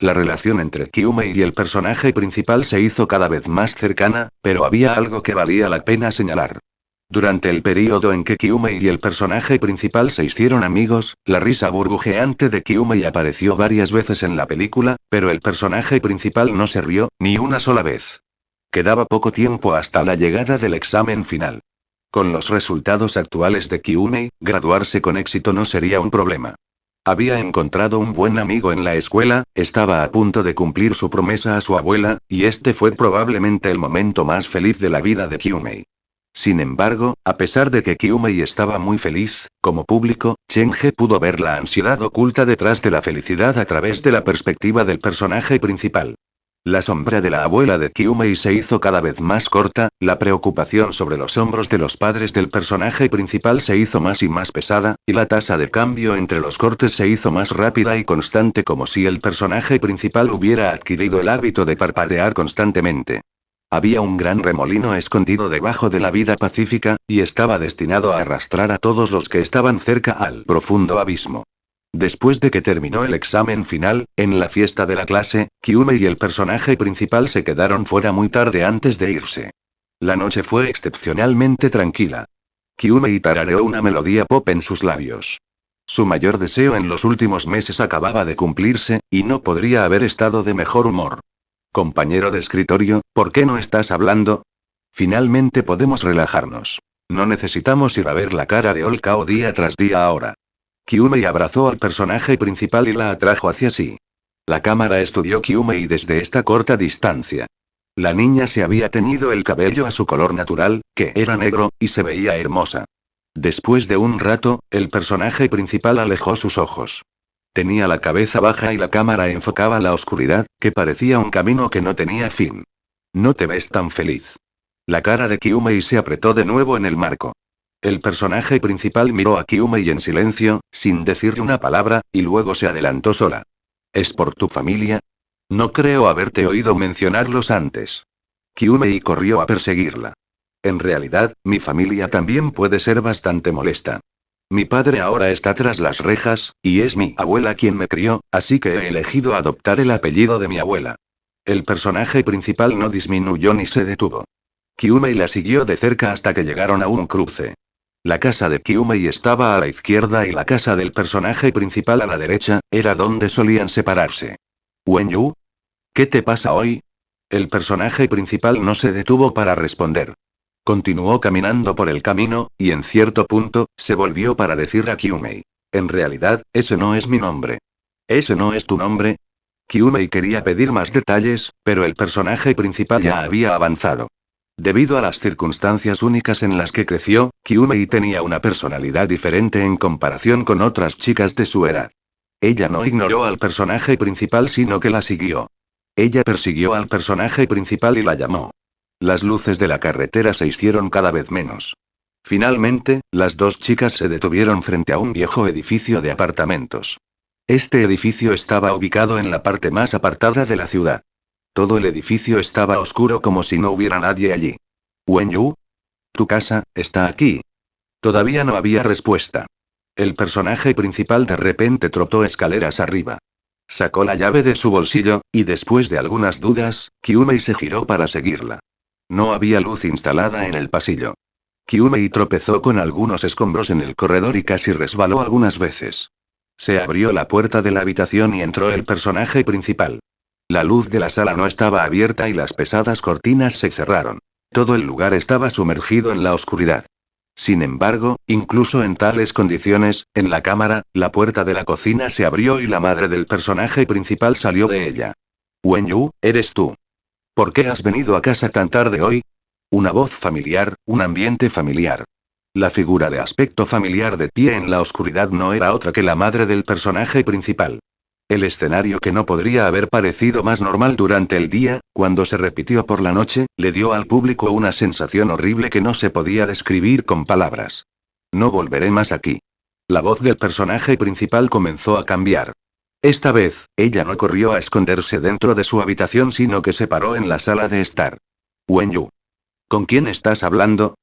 La relación entre Kyumei y el personaje principal se hizo cada vez más cercana, pero había algo que valía la pena señalar. Durante el período en que Kyumei y el personaje principal se hicieron amigos, la risa burbujeante de Kyumei apareció varias veces en la película, pero el personaje principal no se rió, ni una sola vez. Quedaba poco tiempo hasta la llegada del examen final. Con los resultados actuales de Kyumei, graduarse con éxito no sería un problema. Había encontrado un buen amigo en la escuela, estaba a punto de cumplir su promesa a su abuela, y este fue probablemente el momento más feliz de la vida de Kyumei. Sin embargo, a pesar de que Kyumei estaba muy feliz, como público, Cheng pudo ver la ansiedad oculta detrás de la felicidad a través de la perspectiva del personaje principal. La sombra de la abuela de Kyumei se hizo cada vez más corta, la preocupación sobre los hombros de los padres del personaje principal se hizo más y más pesada, y la tasa de cambio entre los cortes se hizo más rápida y constante como si el personaje principal hubiera adquirido el hábito de parpadear constantemente. Había un gran remolino escondido debajo de la vida pacífica, y estaba destinado a arrastrar a todos los que estaban cerca al profundo abismo. Después de que terminó el examen final, en la fiesta de la clase, Kyumei y el personaje principal se quedaron fuera muy tarde antes de irse. La noche fue excepcionalmente tranquila. Kyumei tarareó una melodía pop en sus labios. Su mayor deseo en los últimos meses acababa de cumplirse, y no podría haber estado de mejor humor. Compañero de escritorio, ¿por qué no estás hablando? Finalmente podemos relajarnos. No necesitamos ir a ver la cara de Old Kao día tras día ahora. Kyumei abrazó al personaje principal y la atrajo hacia sí. La cámara estudió Kyumei desde esta corta distancia. La niña se había teñido el cabello a su color natural, que era negro, y se veía hermosa. Después de un rato, el personaje principal alejó sus ojos. Tenía la cabeza baja y la cámara enfocaba la oscuridad, que parecía un camino que no tenía fin. No te ves tan feliz. La cara de Kyumei se apretó de nuevo en el marco. El personaje principal miró a Kyumei en silencio, sin decirle una palabra, y luego se adelantó sola. ¿Es por tu familia? No creo haberte oído mencionarlos antes. Kyumei corrió a perseguirla. En realidad, mi familia también puede ser bastante molesta. Mi padre ahora está tras las rejas, y es mi abuela quien me crió, así que he elegido adoptar el apellido de mi abuela. El personaje principal no disminuyó ni se detuvo. Kyumei la siguió de cerca hasta que llegaron a un cruce. La casa de Kyumei estaba a la izquierda y la casa del personaje principal a la derecha, era donde solían separarse. ¿Wenyu? ¿Qué te pasa hoy? El personaje principal no se detuvo para responder. Continuó caminando por el camino, y en cierto punto, se volvió para decir a Kyumei. En realidad, ese no es mi nombre. ¿Ese no es tu nombre? Kyumei quería pedir más detalles, pero el personaje principal ya había avanzado. Debido a las circunstancias únicas en las que creció, Kyumei tenía una personalidad diferente en comparación con otras chicas de su edad. Ella no ignoró al personaje principal sino que la siguió. Ella persiguió al personaje principal y la llamó. Las luces de la carretera se hicieron cada vez menos. Finalmente, las dos chicas se detuvieron frente a un viejo edificio de apartamentos. Este edificio estaba ubicado en la parte más apartada de la ciudad. Todo el edificio estaba oscuro como si no hubiera nadie allí. ¿Wenyu? Tu casa está aquí. Todavía no había respuesta. El personaje principal de repente trotó escaleras arriba. Sacó la llave de su bolsillo, y después de algunas dudas, Kyumei se giró para seguirla. No había luz instalada en el pasillo. Kyumei tropezó con algunos escombros en el corredor y casi resbaló algunas veces. Se abrió la puerta de la habitación y entró el personaje principal. La luz de la sala no estaba abierta y las pesadas cortinas se cerraron. Todo el lugar estaba sumergido en la oscuridad. Sin embargo, incluso en tales condiciones, en la cámara, la puerta de la cocina se abrió y la madre del personaje principal salió de ella. Wenyu, ¿eres tú? ¿Por qué has venido a casa tan tarde hoy? Una voz familiar, un ambiente familiar. La figura de aspecto familiar de pie en la oscuridad no era otra que la madre del personaje principal. El escenario que no podría haber parecido más normal durante el día, cuando se repitió por la noche, le dio al público una sensación horrible que no se podía describir con palabras. No volveré más aquí. La voz del personaje principal comenzó a cambiar. Esta vez, ella no corrió a esconderse dentro de su habitación sino que se paró en la sala de estar. Wenyu. ¿Con quién estás hablando?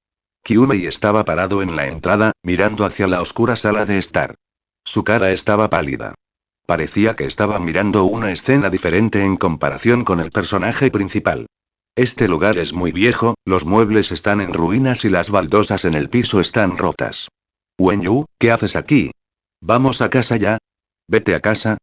Kyumei estaba parado en la entrada, mirando hacia la oscura sala de estar. Su cara estaba pálida. Parecía que estaba mirando una escena diferente en comparación con el personaje principal. Este lugar es muy viejo, los muebles están en ruinas y las baldosas en el piso están rotas. Wenyu, ¿qué haces aquí? ¿Vamos a casa ya? Vete a casa.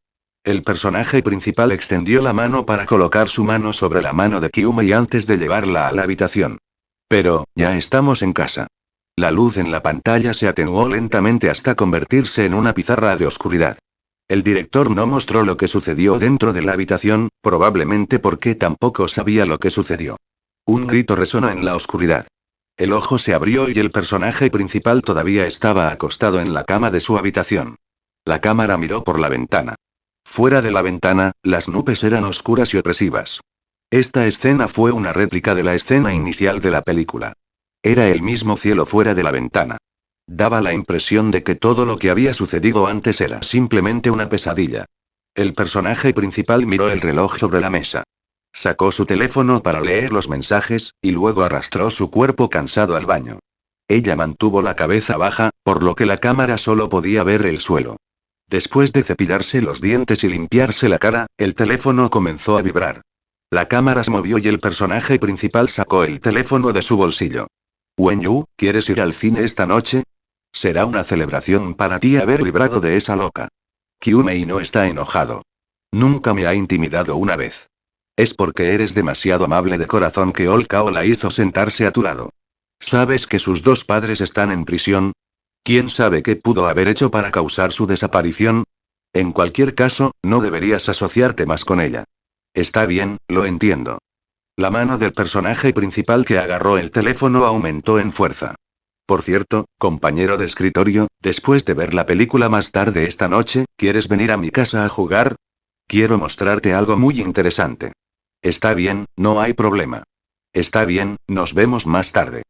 El personaje principal extendió la mano para colocar su mano sobre la mano de Kyumei antes de llevarla a la habitación. Pero, ya estamos en casa. La luz en la pantalla se atenuó lentamente hasta convertirse en una pizarra de oscuridad. El director no mostró lo que sucedió dentro de la habitación, probablemente porque tampoco sabía lo que sucedió. Un grito resonó en la oscuridad. El ojo se abrió y el personaje principal todavía estaba acostado en la cama de su habitación. La cámara miró por la ventana. Fuera de la ventana, las nubes eran oscuras y opresivas. Esta escena fue una réplica de la escena inicial de la película. Era el mismo cielo fuera de la ventana. Daba la impresión de que todo lo que había sucedido antes era simplemente una pesadilla. El personaje principal miró el reloj sobre la mesa. Sacó su teléfono para leer los mensajes, y luego arrastró su cuerpo cansado al baño. Ella mantuvo la cabeza baja, por lo que la cámara solo podía ver el suelo. Después de cepillarse los dientes y limpiarse la cara, el teléfono comenzó a vibrar. La cámara se movió y el personaje principal sacó el teléfono de su bolsillo. Wenyu, ¿quieres ir al cine esta noche? Será una celebración para ti haber librado de esa loca. Kyumei no está enojado. Nunca me ha intimidado una vez. Es porque eres demasiado amable de corazón que Olkao la hizo sentarse a tu lado. ¿Sabes que sus dos padres están en prisión? ¿Quién sabe qué pudo haber hecho para causar su desaparición? En cualquier caso, no deberías asociarte más con ella. Está bien, lo entiendo. La mano del personaje principal que agarró el teléfono aumentó en fuerza. Por cierto, compañero de escritorio, después de ver la película más tarde esta noche, ¿quieres venir a mi casa a jugar? Quiero mostrarte algo muy interesante. Está bien, no hay problema. Está bien, nos vemos más tarde.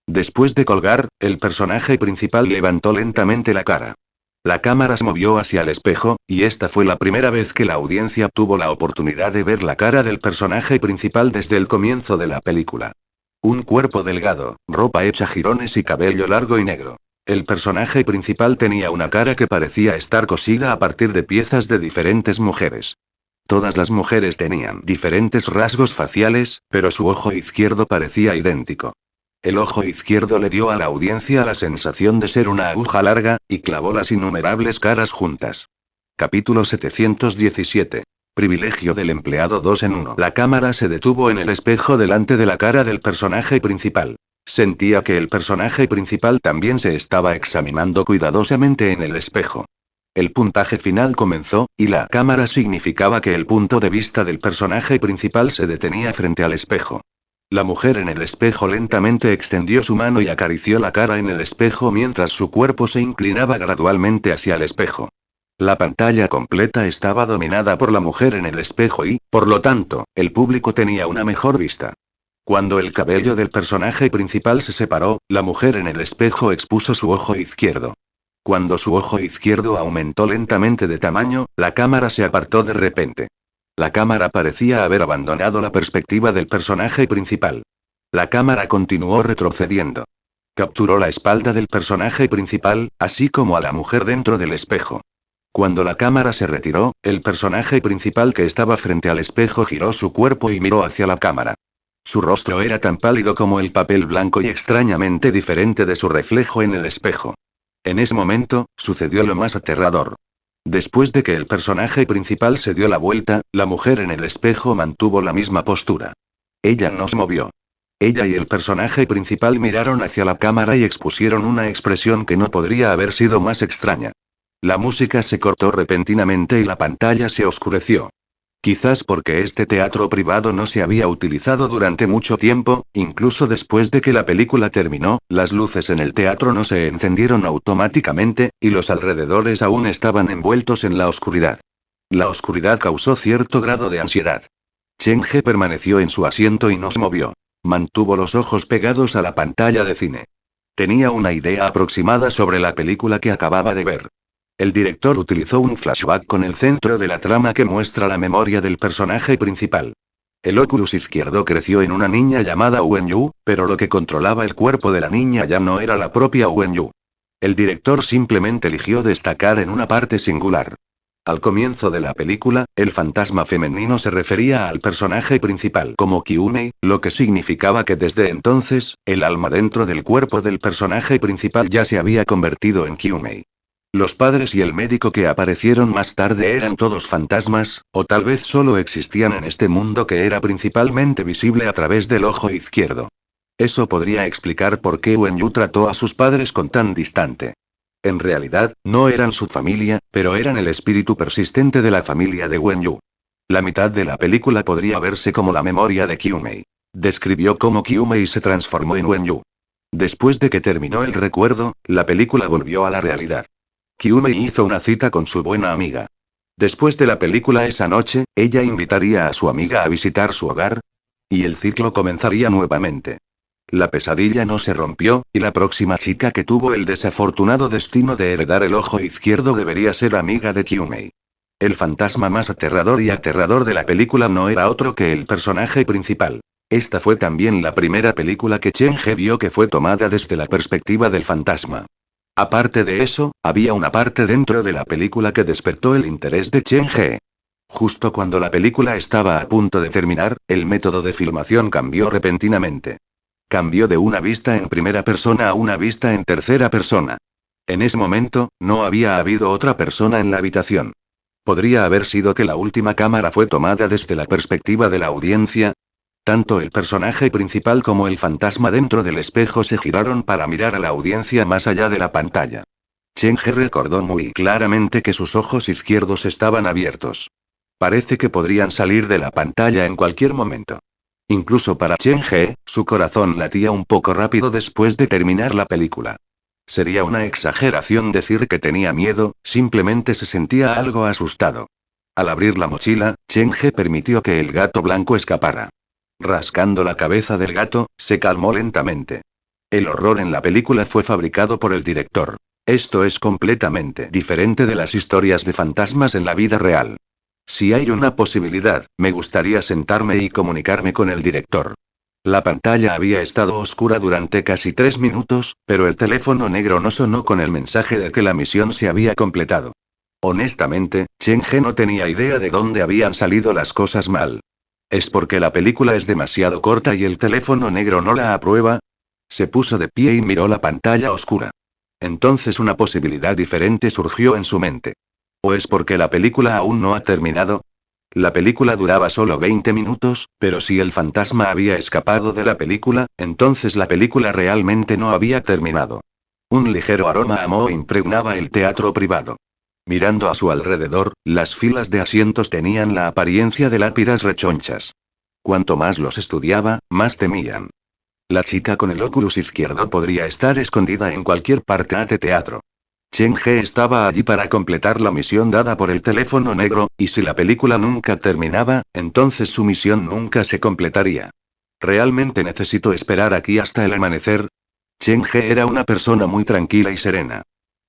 Después de colgar, el personaje principal levantó lentamente la cara. La cámara se movió hacia el espejo, y esta fue la primera vez que la audiencia tuvo la oportunidad de ver la cara del personaje principal desde el comienzo de la película. Un cuerpo delgado, ropa hecha jirones y cabello largo y negro. El personaje principal tenía una cara que parecía estar cosida a partir de piezas de diferentes mujeres. Todas las mujeres tenían diferentes rasgos faciales, pero su ojo izquierdo parecía idéntico. El ojo izquierdo le dio a la audiencia la sensación de ser una aguja larga, y clavó las innumerables caras juntas. Capítulo 717. Privilegio del empleado 2 en 1. La cámara se detuvo en el espejo delante de la cara del personaje principal. Sentía que el personaje principal también se estaba examinando cuidadosamente en el espejo. El puntaje final comenzó, y la cámara significaba que el punto de vista del personaje principal se detenía frente al espejo. La mujer en el espejo lentamente extendió su mano y acarició la cara en el espejo mientras su cuerpo se inclinaba gradualmente hacia el espejo. La pantalla completa estaba dominada por la mujer en el espejo y, por lo tanto, el público tenía una mejor vista. Cuando el cabello del personaje principal se separó, la mujer en el espejo expuso su ojo izquierdo. Cuando su ojo izquierdo aumentó lentamente de tamaño, la cámara se apartó de repente. La cámara parecía haber abandonado la perspectiva del personaje principal. La cámara continuó retrocediendo. Capturó la espalda del personaje principal, así como a la mujer dentro del espejo. Cuando la cámara se retiró, el personaje principal que estaba frente al espejo giró su cuerpo y miró hacia la cámara. Su rostro era tan pálido como el papel blanco y extrañamente diferente de su reflejo en el espejo. En ese momento, sucedió lo más aterrador. Después de que el personaje principal se dio la vuelta, la mujer en el espejo mantuvo la misma postura. Ella no se movió. Ella y el personaje principal miraron hacia la cámara y expusieron una expresión que no podría haber sido más extraña. La música se cortó repentinamente y la pantalla se oscureció. Quizás porque este teatro privado no se había utilizado durante mucho tiempo, incluso después de que la película terminó, las luces en el teatro no se encendieron automáticamente, y los alrededores aún estaban envueltos en la oscuridad. La oscuridad causó cierto grado de ansiedad. Cheng He permaneció en su asiento y no se movió. Mantuvo los ojos pegados a la pantalla de cine. Tenía una idea aproximada sobre la película que acababa de ver. El director utilizó un flashback con el centro de la trama que muestra la memoria del personaje principal. El óculus izquierdo creció en una niña llamada Wenyu, pero lo que controlaba el cuerpo de la niña ya no era la propia Wenyu. El director simplemente eligió destacar en una parte singular. Al comienzo de la película, el fantasma femenino se refería al personaje principal como Kyumei, lo que significaba que desde entonces, el alma dentro del cuerpo del personaje principal ya se había convertido en Kyumei. Los padres y el médico que aparecieron más tarde eran todos fantasmas, o tal vez solo existían en este mundo que era principalmente visible a través del ojo izquierdo. Eso podría explicar por qué Wenyu trató a sus padres con tan distante. En realidad, no eran su familia, pero eran el espíritu persistente de la familia de Wenyu. La mitad de la película podría verse como la memoria de Kyumei. Describió cómo Kyumei se transformó en Wenyu. Después de que terminó el recuerdo, la película volvió a la realidad. Kyumei hizo una cita con su buena amiga. Después de la película esa noche, ella invitaría a su amiga a visitar su hogar. Y el ciclo comenzaría nuevamente. La pesadilla no se rompió, y la próxima chica que tuvo el desafortunado destino de heredar el ojo izquierdo debería ser amiga de Kyumei. El fantasma más aterrador y aterrador de la película no era otro que el personaje principal. Esta fue también la primera película que Cheng He vio que fue tomada desde la perspectiva del fantasma. Aparte de eso, había una parte dentro de la película que despertó el interés de Cheng He. Justo cuando la película estaba a punto de terminar, el método de filmación cambió repentinamente. Cambió de una vista en primera persona a una vista en tercera persona. En ese momento, no había habido otra persona en la habitación. ¿Podría haber sido que la última cámara fue tomada desde la perspectiva de la audiencia? Tanto el personaje principal como el fantasma dentro del espejo se giraron para mirar a la audiencia más allá de la pantalla. Cheng He recordó muy claramente que sus ojos izquierdos estaban abiertos. Parece que podrían salir de la pantalla en cualquier momento. Incluso para Chen He, su corazón latía un poco rápido después de terminar la película. Sería una exageración decir que tenía miedo, simplemente se sentía algo asustado. Al abrir la mochila, Chen He permitió que el gato blanco escapara. Rascando la cabeza del gato, se calmó lentamente. El horror en la película fue fabricado por el director. Esto es completamente diferente de las historias de fantasmas en la vida real. Si hay una posibilidad, me gustaría sentarme y comunicarme con el director. La pantalla había estado oscura durante casi 3 minutos, pero el teléfono negro no sonó con el mensaje de que la misión se había completado. Honestamente, Chen He no tenía idea de dónde habían salido las cosas mal. ¿Es porque la película es demasiado corta y el teléfono negro no la aprueba? Se puso de pie y miró la pantalla oscura. Entonces una posibilidad diferente surgió en su mente. ¿O es porque la película aún no ha terminado? La película duraba solo 20 minutos, pero si el fantasma había escapado de la película, entonces la película realmente no había terminado. Un ligero aroma a moho impregnaba el teatro privado. Mirando a su alrededor, las filas de asientos tenían la apariencia de lápidas rechonchas. Cuanto más los estudiaba, más temían. La chica con el óculus izquierdo podría estar escondida en cualquier parte de teatro. Chen He estaba allí para completar la misión dada por el teléfono negro, y si la película nunca terminaba, entonces su misión nunca se completaría. ¿Realmente necesito esperar aquí hasta el amanecer? Chen He era una persona muy tranquila y serena.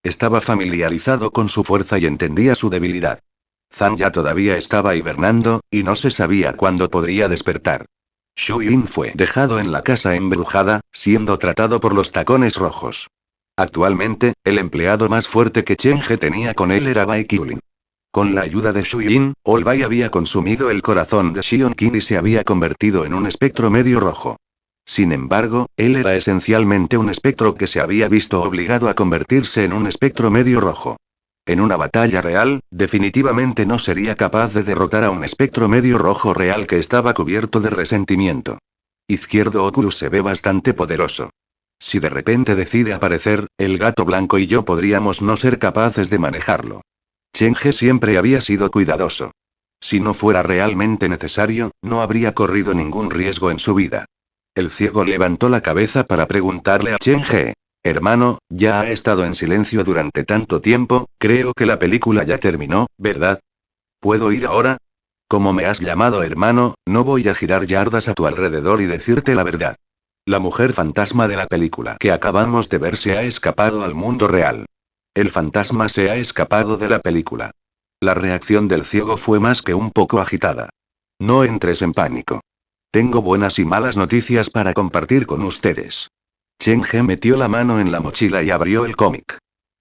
Estaba familiarizado con su fuerza y entendía su debilidad. Zhang ya todavía estaba hibernando, y no se sabía cuándo podría despertar. Shu Yin fue dejado en la casa embrujada, siendo tratado por los tacones rojos. Actualmente, el empleado más fuerte que Chen He tenía con él era Bai Qiulin. Con la ayuda de Shu Yin, All Bai había consumido el corazón de Xion Qin y se había convertido en un espectro medio rojo. Sin embargo, él era esencialmente un espectro que se había visto obligado a convertirse en un espectro medio rojo. En una batalla real, definitivamente no sería capaz de derrotar a un espectro medio rojo real que estaba cubierto de resentimiento. Izquierdo Oculus se ve bastante poderoso. Si de repente decide aparecer, el gato blanco y yo podríamos no ser capaces de manejarlo. Chen He siempre había sido cuidadoso. Si no fuera realmente necesario, no habría corrido ningún riesgo en su vida. El ciego levantó la cabeza para preguntarle a Chen He. Hermano, ya ha estado en silencio durante tanto tiempo, creo que la película ya terminó, ¿verdad? ¿Puedo ir ahora? Como me has llamado hermano, no voy a girar yardas a tu alrededor y decirte la verdad. La mujer fantasma de la película que acabamos de ver se ha escapado al mundo real. El fantasma se ha escapado de la película. La reacción del ciego fue más que un poco agitada. No entres en pánico. Tengo buenas y malas noticias para compartir con ustedes. Chen He metió la mano en la mochila y abrió el cómic.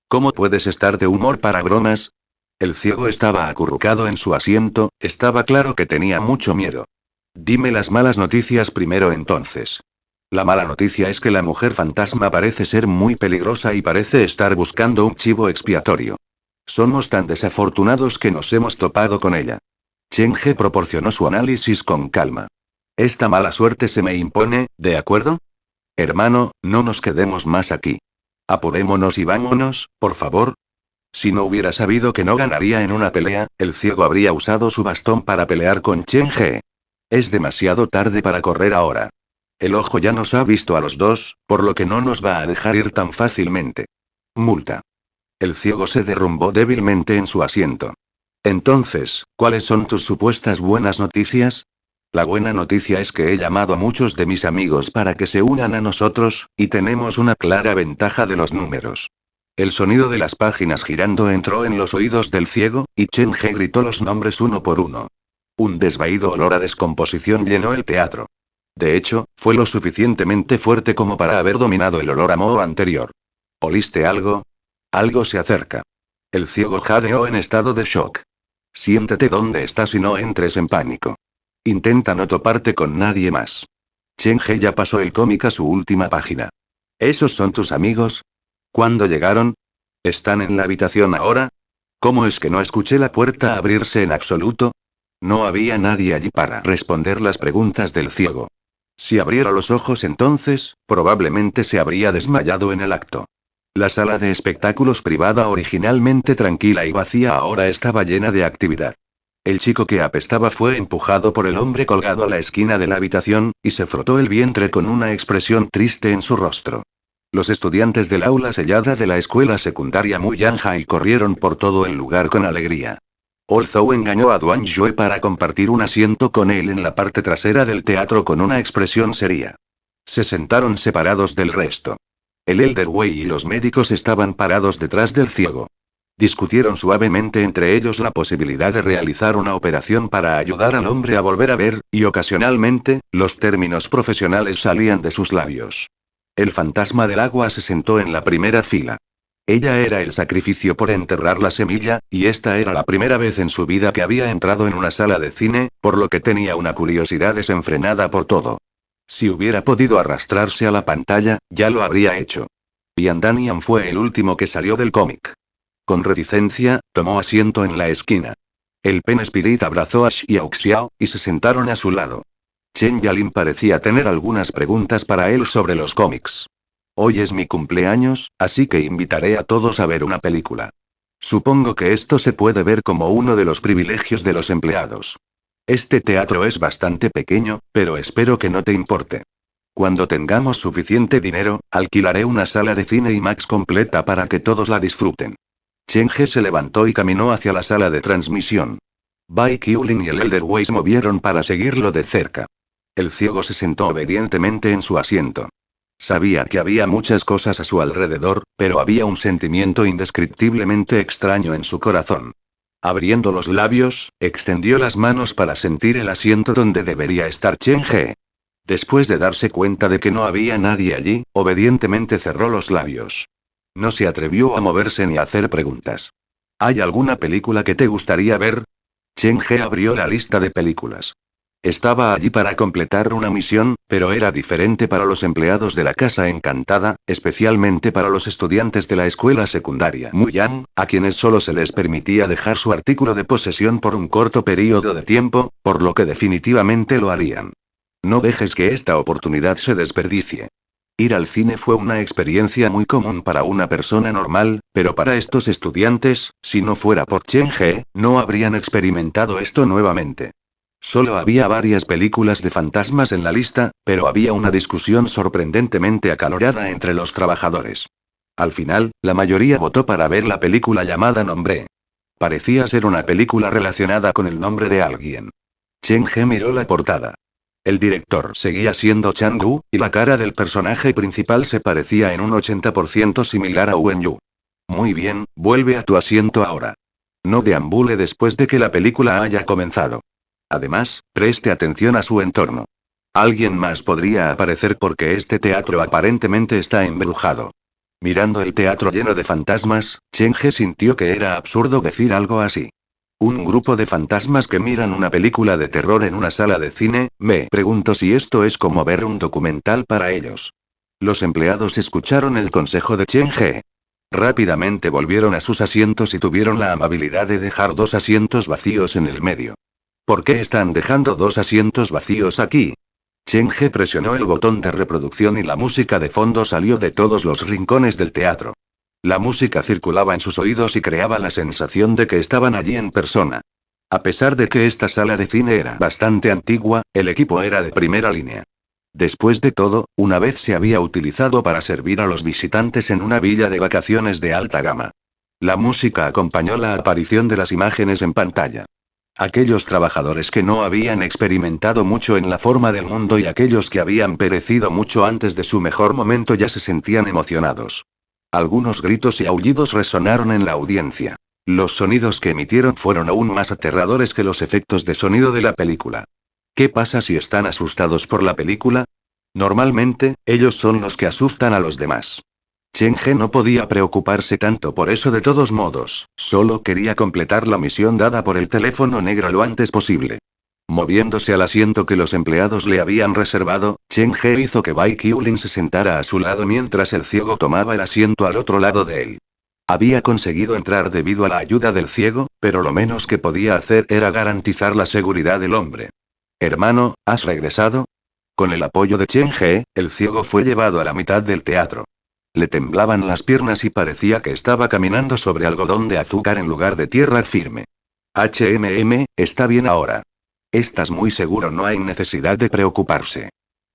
¿Cómo puedes estar de humor para bromas? El ciego estaba acurrucado en su asiento, estaba claro que tenía mucho miedo. Dime las malas noticias primero entonces. La mala noticia es que la mujer fantasma parece ser muy peligrosa y parece estar buscando un chivo expiatorio. Somos tan desafortunados que nos hemos topado con ella. Chen He proporcionó su análisis con calma. Esta mala suerte se me impone, ¿de acuerdo? Hermano, no nos quedemos más aquí. Apurémonos y vámonos, por favor. Si no hubiera sabido que no ganaría en una pelea, el ciego habría usado su bastón para pelear con Chen He. Es demasiado tarde para correr ahora. El ojo ya nos ha visto a los dos, por lo que no nos va a dejar ir tan fácilmente. Multa. El ciego se derrumbó débilmente en su asiento. Entonces, ¿cuáles son tus supuestas buenas noticias? La buena noticia es que he llamado a muchos de mis amigos para que se unan a nosotros, y tenemos una clara ventaja de los números. El sonido de las páginas girando entró en los oídos del ciego, y Chen He gritó los nombres uno por uno. Un desvaído olor a descomposición llenó el teatro. De hecho, fue lo suficientemente fuerte como para haber dominado el olor a moho anterior. ¿Oliste algo? Algo se acerca. El ciego jadeó en estado de shock. Siéntate donde estás y no entres en pánico. Intenta no toparte con nadie más. Chen He ya pasó el cómic a su última página. ¿Esos son tus amigos? ¿Cuándo llegaron? ¿Están en la habitación ahora? ¿Cómo es que no escuché la puerta abrirse en absoluto? No había nadie allí para responder las preguntas del ciego. Si abriera los ojos entonces, probablemente se habría desmayado en el acto. La sala de espectáculos privada originalmente tranquila y vacía ahora estaba llena de actividad. El chico que apestaba fue empujado por el hombre colgado a la esquina de la habitación, y se frotó el vientre con una expresión triste en su rostro. Los estudiantes del aula sellada de la escuela secundaria Muyanhai corrieron por todo el lugar con alegría. Olzhou engañó a Duan Yue para compartir un asiento con él en la parte trasera del teatro con una expresión seria. Se sentaron separados del resto. El Elder Wei y los médicos estaban parados detrás del ciego. Discutieron suavemente entre ellos la posibilidad de realizar una operación para ayudar al hombre a volver a ver, y ocasionalmente, los términos profesionales salían de sus labios. El fantasma del agua se sentó en la primera fila. Ella era el sacrificio por enterrar la semilla, y esta era la primera vez en su vida que había entrado en una sala de cine, por lo que tenía una curiosidad desenfrenada por todo. Si hubiera podido arrastrarse a la pantalla, ya lo habría hecho. Yan Danian fue el último que salió del cómic. Con reticencia, tomó asiento en la esquina. El Pen Spirit abrazó a Xiao Xiao, y se sentaron a su lado. Chen Yalin parecía tener algunas preguntas para él sobre los cómics. Hoy es mi cumpleaños, así que invitaré a todos a ver una película. Supongo que esto se puede ver como uno de los privilegios de los empleados. Este teatro es bastante pequeño, pero espero que no te importe. Cuando tengamos suficiente dinero, alquilaré una sala de cine IMAX completa para que todos la disfruten. Chen He se levantó y caminó hacia la sala de transmisión. Bai Qiulin y el Elder Wei se movieron para seguirlo de cerca. El ciego se sentó obedientemente en su asiento. Sabía que había muchas cosas a su alrededor, pero había un sentimiento indescriptiblemente extraño en su corazón. Abriendo los labios, extendió las manos para sentir el asiento donde debería estar Chen He. Después de darse cuenta de que no había nadie allí, obedientemente cerró los labios. No se atrevió a moverse ni a hacer preguntas. ¿Hay alguna película que te gustaría ver? Chen He abrió la lista de películas. Estaba allí para completar una misión, pero era diferente para los empleados de la Casa Encantada, especialmente para los estudiantes de la escuela secundaria Muyan, a quienes solo se les permitía dejar su artículo de posesión por un corto periodo de tiempo, por lo que definitivamente lo harían. No dejes que esta oportunidad se desperdicie. Ir al cine fue una experiencia muy común para una persona normal, pero para estos estudiantes, si no fuera por Chen He, no habrían experimentado esto nuevamente. Solo había varias películas de fantasmas en la lista, pero había una discusión sorprendentemente acalorada entre los trabajadores. Al final, la mayoría votó para ver la película llamada Nombre. Parecía ser una película relacionada con el nombre de alguien. Chen He miró la portada. El director seguía siendo Chang Wu, y la cara del personaje principal se parecía en un 80% similar a Wen Yu. Muy bien, vuelve a tu asiento ahora. No deambule después de que la película haya comenzado. Además, preste atención a su entorno. Alguien más podría aparecer porque este teatro aparentemente está embrujado. Mirando el teatro lleno de fantasmas, Chen He sintió que era absurdo decir algo así. Un grupo de fantasmas que miran una película de terror en una sala de cine, me pregunto si esto es como ver un documental para ellos. Los empleados escucharon el consejo de Chen He. Rápidamente volvieron a sus asientos y tuvieron la amabilidad de dejar 2 asientos vacíos en el medio. ¿Por qué están dejando 2 asientos vacíos aquí? Chen He presionó el botón de reproducción y la música de fondo salió de todos los rincones del teatro. La música circulaba en sus oídos y creaba la sensación de que estaban allí en persona. A pesar de que esta sala de cine era bastante antigua, el equipo era de primera línea. Después de todo, una vez se había utilizado para servir a los visitantes en una villa de vacaciones de alta gama. La música acompañó la aparición de las imágenes en pantalla. Aquellos trabajadores que no habían experimentado mucho en la forma del mundo y aquellos que habían perecido mucho antes de su mejor momento ya se sentían emocionados. Algunos gritos y aullidos resonaron en la audiencia. Los sonidos que emitieron fueron aún más aterradores que los efectos de sonido de la película. ¿Qué pasa si están asustados por la película? Normalmente, ellos son los que asustan a los demás. Chen He no podía preocuparse tanto por eso de todos modos, solo quería completar la misión dada por el teléfono negro lo antes posible. Moviéndose al asiento que los empleados le habían reservado, Chen He hizo que Bai Qiulin se sentara a su lado mientras el ciego tomaba el asiento al otro lado de él. Había conseguido entrar debido a la ayuda del ciego, pero lo menos que podía hacer era garantizar la seguridad del hombre. Hermano, ¿has regresado? Con el apoyo de Chen He, el ciego fue llevado a la mitad del teatro. Le temblaban las piernas y parecía que estaba caminando sobre algodón de azúcar en lugar de tierra firme. Está bien ahora. Estás muy seguro, no hay necesidad de preocuparse.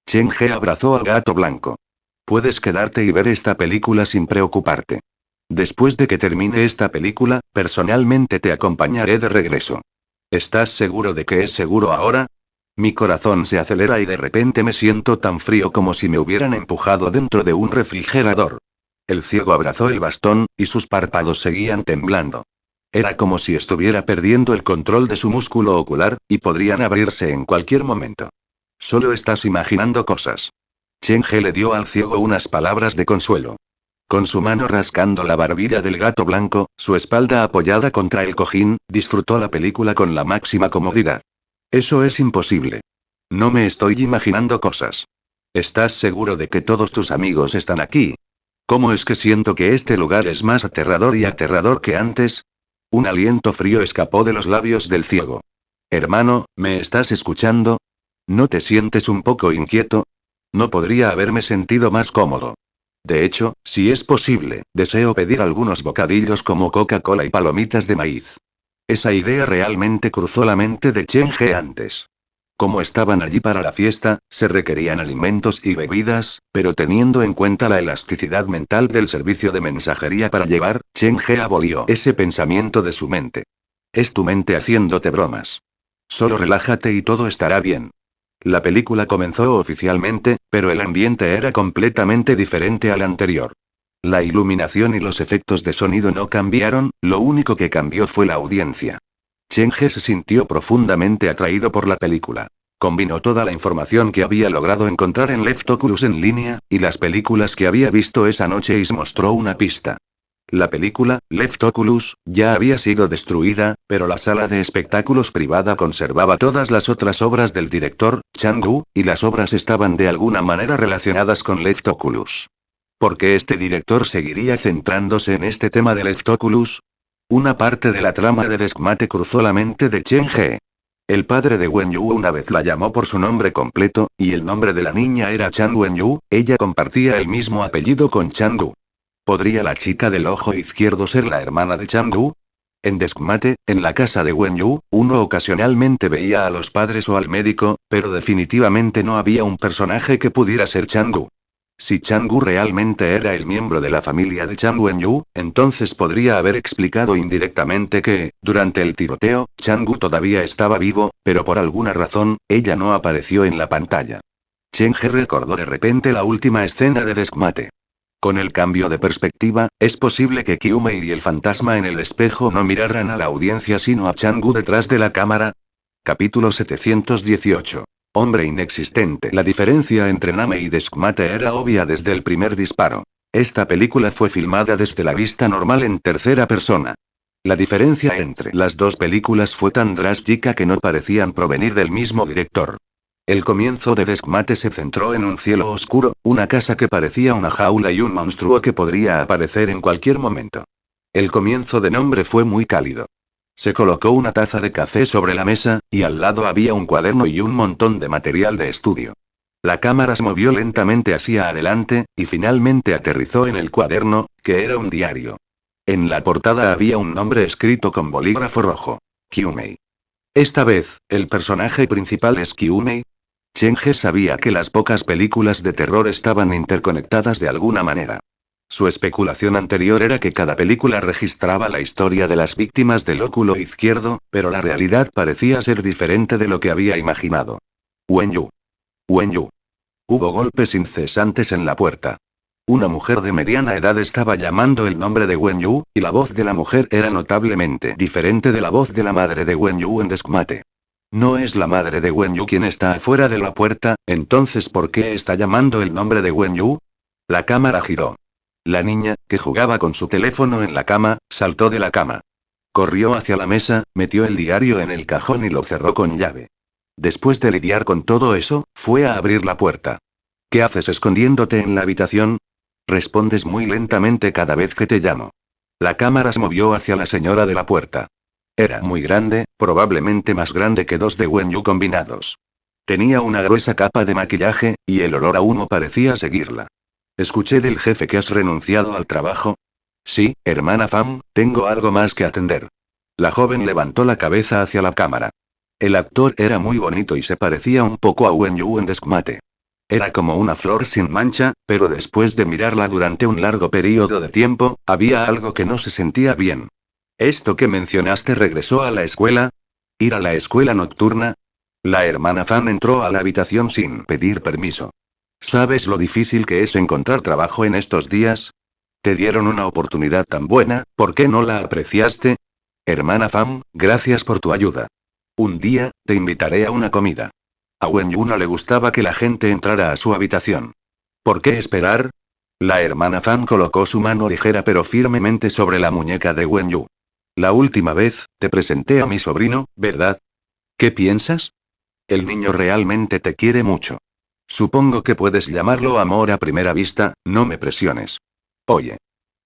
Chen He abrazó al gato blanco. Puedes quedarte y ver esta película sin preocuparte. Después de que termine esta película, personalmente te acompañaré de regreso. ¿Estás seguro de que es seguro ahora? Mi corazón se acelera y de repente me siento tan frío como si me hubieran empujado dentro de un refrigerador. El ciego abrazó el bastón, y sus párpados seguían temblando. Era como si estuviera perdiendo el control de su músculo ocular, y podrían abrirse en cualquier momento. Solo estás imaginando cosas. Chen He le dio al ciego unas palabras de consuelo. Con su mano rascando la barbilla del gato blanco, su espalda apoyada contra el cojín, disfrutó la película con la máxima comodidad. Eso es imposible. No me estoy imaginando cosas. ¿Estás seguro de que todos tus amigos están aquí? ¿Cómo es que siento que este lugar es más aterrador y aterrador que antes? Un aliento frío escapó de los labios del ciego. Hermano, ¿me estás escuchando? ¿No te sientes un poco inquieto? No podría haberme sentido más cómodo. De hecho, si es posible, deseo pedir algunos bocadillos como Coca-Cola y palomitas de maíz. Esa idea realmente cruzó la mente de Chen He antes. Como estaban allí para la fiesta, se requerían alimentos y bebidas, pero teniendo en cuenta la elasticidad mental del servicio de mensajería para llevar, Chen He abolió ese pensamiento de su mente. Es tu mente haciéndote bromas. Solo relájate y todo estará bien. La película comenzó oficialmente, pero el ambiente era completamente diferente al anterior. La iluminación y los efectos de sonido no cambiaron, lo único que cambió fue la audiencia. Chen He se sintió profundamente atraído por la película. Combinó toda la información que había logrado encontrar en Left Oculus en línea, y las películas que había visto esa noche y mostró una pista. La película, Left Oculus, ya había sido destruida, pero la sala de espectáculos privada conservaba todas las otras obras del director, Chang-woo, y las obras estaban de alguna manera relacionadas con Left Oculus. ¿Por qué este director seguiría centrándose en este tema de Left Oculus? Una parte de la trama de Deskmate cruzó la mente de Chen He. El padre de Wen-yu una vez la llamó por su nombre completo, y el nombre de la niña era Chan Wen-yu, ella compartía el mismo apellido con Chang-woo. ¿Podría la chica del ojo izquierdo ser la hermana de Chang-woo? En Deskmate, en la casa de Wen-yu, uno ocasionalmente veía a los padres o al médico, pero definitivamente no había un personaje que pudiera ser Chang-woo. Si Chang-woo realmente era el miembro de la familia de Chang Wen-yu, entonces podría haber explicado indirectamente que, durante el tiroteo, Chang-woo todavía estaba vivo, pero por alguna razón, ella no apareció en la pantalla. Chen He recordó de repente la última escena de Deskmate. Con el cambio de perspectiva, es posible que Kyumei y el fantasma en el espejo no miraran a la audiencia sino a Chang-woo detrás de la cámara. Capítulo 718. Hombre inexistente. La diferencia entre Name y Deskmate era obvia desde el primer disparo. Esta película fue filmada desde la vista normal en tercera persona. La diferencia entre las dos películas fue tan drástica que no parecían provenir del mismo director. El comienzo de Deskmate se centró en un cielo oscuro, una casa que parecía una jaula y un monstruo que podría aparecer en cualquier momento. El comienzo de Nombre fue muy cálido. Se colocó una taza de café sobre la mesa, y al lado había un cuaderno y un montón de material de estudio. La cámara se movió lentamente hacia adelante, y finalmente aterrizó en el cuaderno, que era un diario. En la portada había un nombre escrito con bolígrafo rojo. Kyumei. Esta vez, el personaje principal es Kyumei. Chen He sabía que las pocas películas de terror estaban interconectadas de alguna manera. Su especulación anterior era que cada película registraba la historia de las víctimas del óculo izquierdo, pero la realidad parecía ser diferente de lo que había imaginado. Wen-yu. Wen-yu. Hubo golpes incesantes en la puerta. Una mujer de mediana edad estaba llamando el nombre de Wen-yu, y la voz de la mujer era notablemente diferente de la voz de la madre de Wen-yu en Deskmate. No es la madre de Wen-yu quien está afuera de la puerta, entonces ¿por qué está llamando el nombre de Wen-yu? La cámara giró. La niña, que jugaba con su teléfono en la cama, saltó de la cama. Corrió hacia la mesa, metió el diario en el cajón y lo cerró con llave. Después de lidiar con todo eso, fue a abrir la puerta. ¿Qué haces escondiéndote en la habitación? Respondes muy lentamente cada vez que te llamo. La cámara se movió hacia la señora de la puerta. Era muy grande, probablemente más grande que dos de Wen-yu combinados. Tenía una gruesa capa de maquillaje, y el olor a humo parecía seguirla. Escuché del jefe que has renunciado al trabajo. Sí, hermana Pham, tengo algo más que atender. La joven levantó la cabeza hacia la cámara. El actor era muy bonito y se parecía un poco a Wen Yu en desmate. Era como una flor sin mancha, pero después de mirarla durante un largo periodo de tiempo, había algo que no se sentía bien. ¿Esto que mencionaste regresó a la escuela? ¿Ir a la escuela nocturna? La hermana Fan entró a la habitación sin pedir permiso. ¿Sabes lo difícil que es encontrar trabajo en estos días? Te dieron una oportunidad tan buena, ¿por qué no la apreciaste? Hermana Fan, gracias por tu ayuda. Un día, te invitaré a una comida. A Wen Yu no le gustaba que la gente entrara a su habitación. ¿Por qué esperar? La hermana Fan colocó su mano ligera pero firmemente sobre la muñeca de Wen Yu. La última vez, te presenté a mi sobrino, ¿verdad? ¿Qué piensas? El niño realmente te quiere mucho. Supongo que puedes llamarlo amor a primera vista, no me presiones. Oye.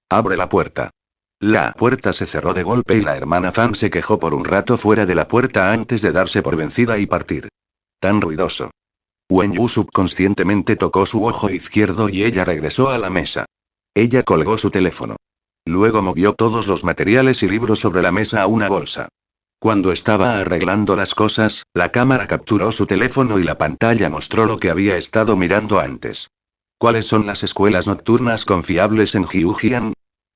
Abre la puerta. La puerta se cerró de golpe y la hermana Fan se quejó por un rato fuera de la puerta antes de darse por vencida y partir. Tan ruidoso. Wen Yu subconscientemente tocó su ojo izquierdo y ella regresó a la mesa. Ella colgó su teléfono. Luego movió todos los materiales y libros sobre la mesa a una bolsa. Cuando estaba arreglando las cosas, la cámara capturó su teléfono y la pantalla mostró lo que había estado mirando antes. ¿Cuáles son las escuelas nocturnas confiables en Jiujiang?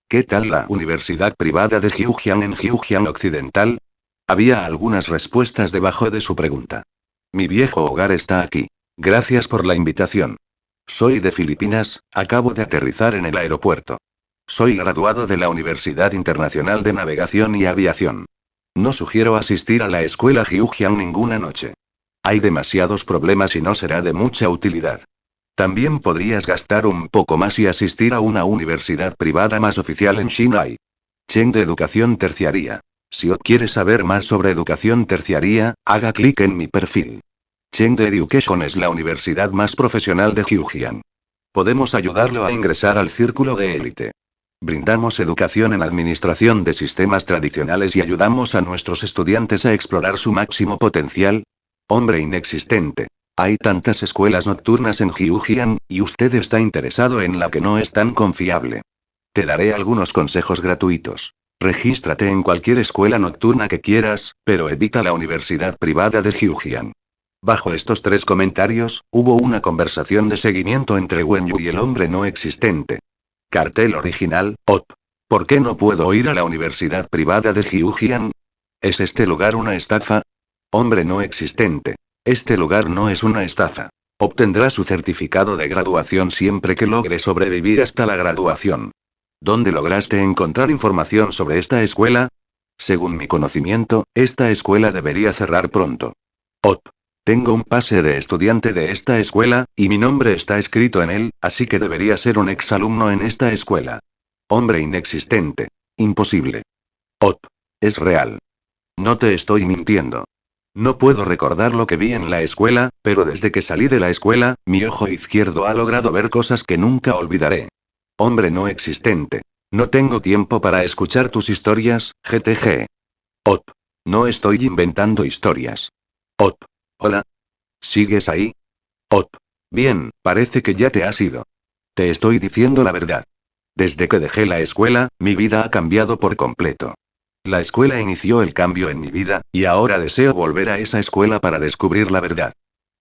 ¿Qué tal la universidad privada de Jiujiang en Jiujiang Occidental? Había algunas respuestas debajo de su pregunta. Mi viejo hogar está aquí. Gracias por la invitación. Soy de Filipinas, acabo de aterrizar en el aeropuerto. Soy graduado de la Universidad Internacional de Navegación y Aviación. No sugiero asistir a la escuela Jiujiang ninguna noche. Hay demasiados problemas y no será de mucha utilidad. También podrías gastar un poco más y asistir a una universidad privada más oficial en Xinhai. Cheng de Educación Terciaria. Si quiere saber más sobre educación terciaria, haga clic en mi perfil. Cheng de Education es la universidad más profesional de Jiujiang. Podemos ayudarlo a ingresar al círculo de élite. Brindamos educación en administración de sistemas tradicionales y ayudamos a nuestros estudiantes a explorar su máximo potencial. Hombre inexistente. Hay tantas escuelas nocturnas en Jiujiang, y usted está interesado en la que no es tan confiable. Te daré algunos consejos gratuitos. Regístrate en cualquier escuela nocturna que quieras, pero evita la universidad privada de Jiujiang. Bajo estos 3 comentarios, hubo una conversación de seguimiento entre Wen Yu y el hombre no existente. Cartel original, OP. ¿Por qué no puedo ir a la universidad privada de Jiujiang? ¿Es este lugar una estafa? Hombre no existente. Este lugar no es una estafa. Obtendrá su certificado de graduación siempre que logre sobrevivir hasta la graduación. ¿Dónde lograste encontrar información sobre esta escuela? Según mi conocimiento, esta escuela debería cerrar pronto. OP. Tengo un pase de estudiante de esta escuela, y mi nombre está escrito en él, así que debería ser un exalumno en esta escuela. Hombre inexistente. Imposible. OP. Es real. No te estoy mintiendo. No puedo recordar lo que vi en la escuela, pero desde que salí de la escuela, mi ojo izquierdo ha logrado ver cosas que nunca olvidaré. Hombre no existente. No tengo tiempo para escuchar tus historias, GTG. OP. No estoy inventando historias. OP. Hola. ¿Sigues ahí? OP. Bien, parece que ya te has ido. Te estoy diciendo la verdad. Desde que dejé la escuela, mi vida ha cambiado por completo. La escuela inició el cambio en mi vida, y ahora deseo volver a esa escuela para descubrir la verdad.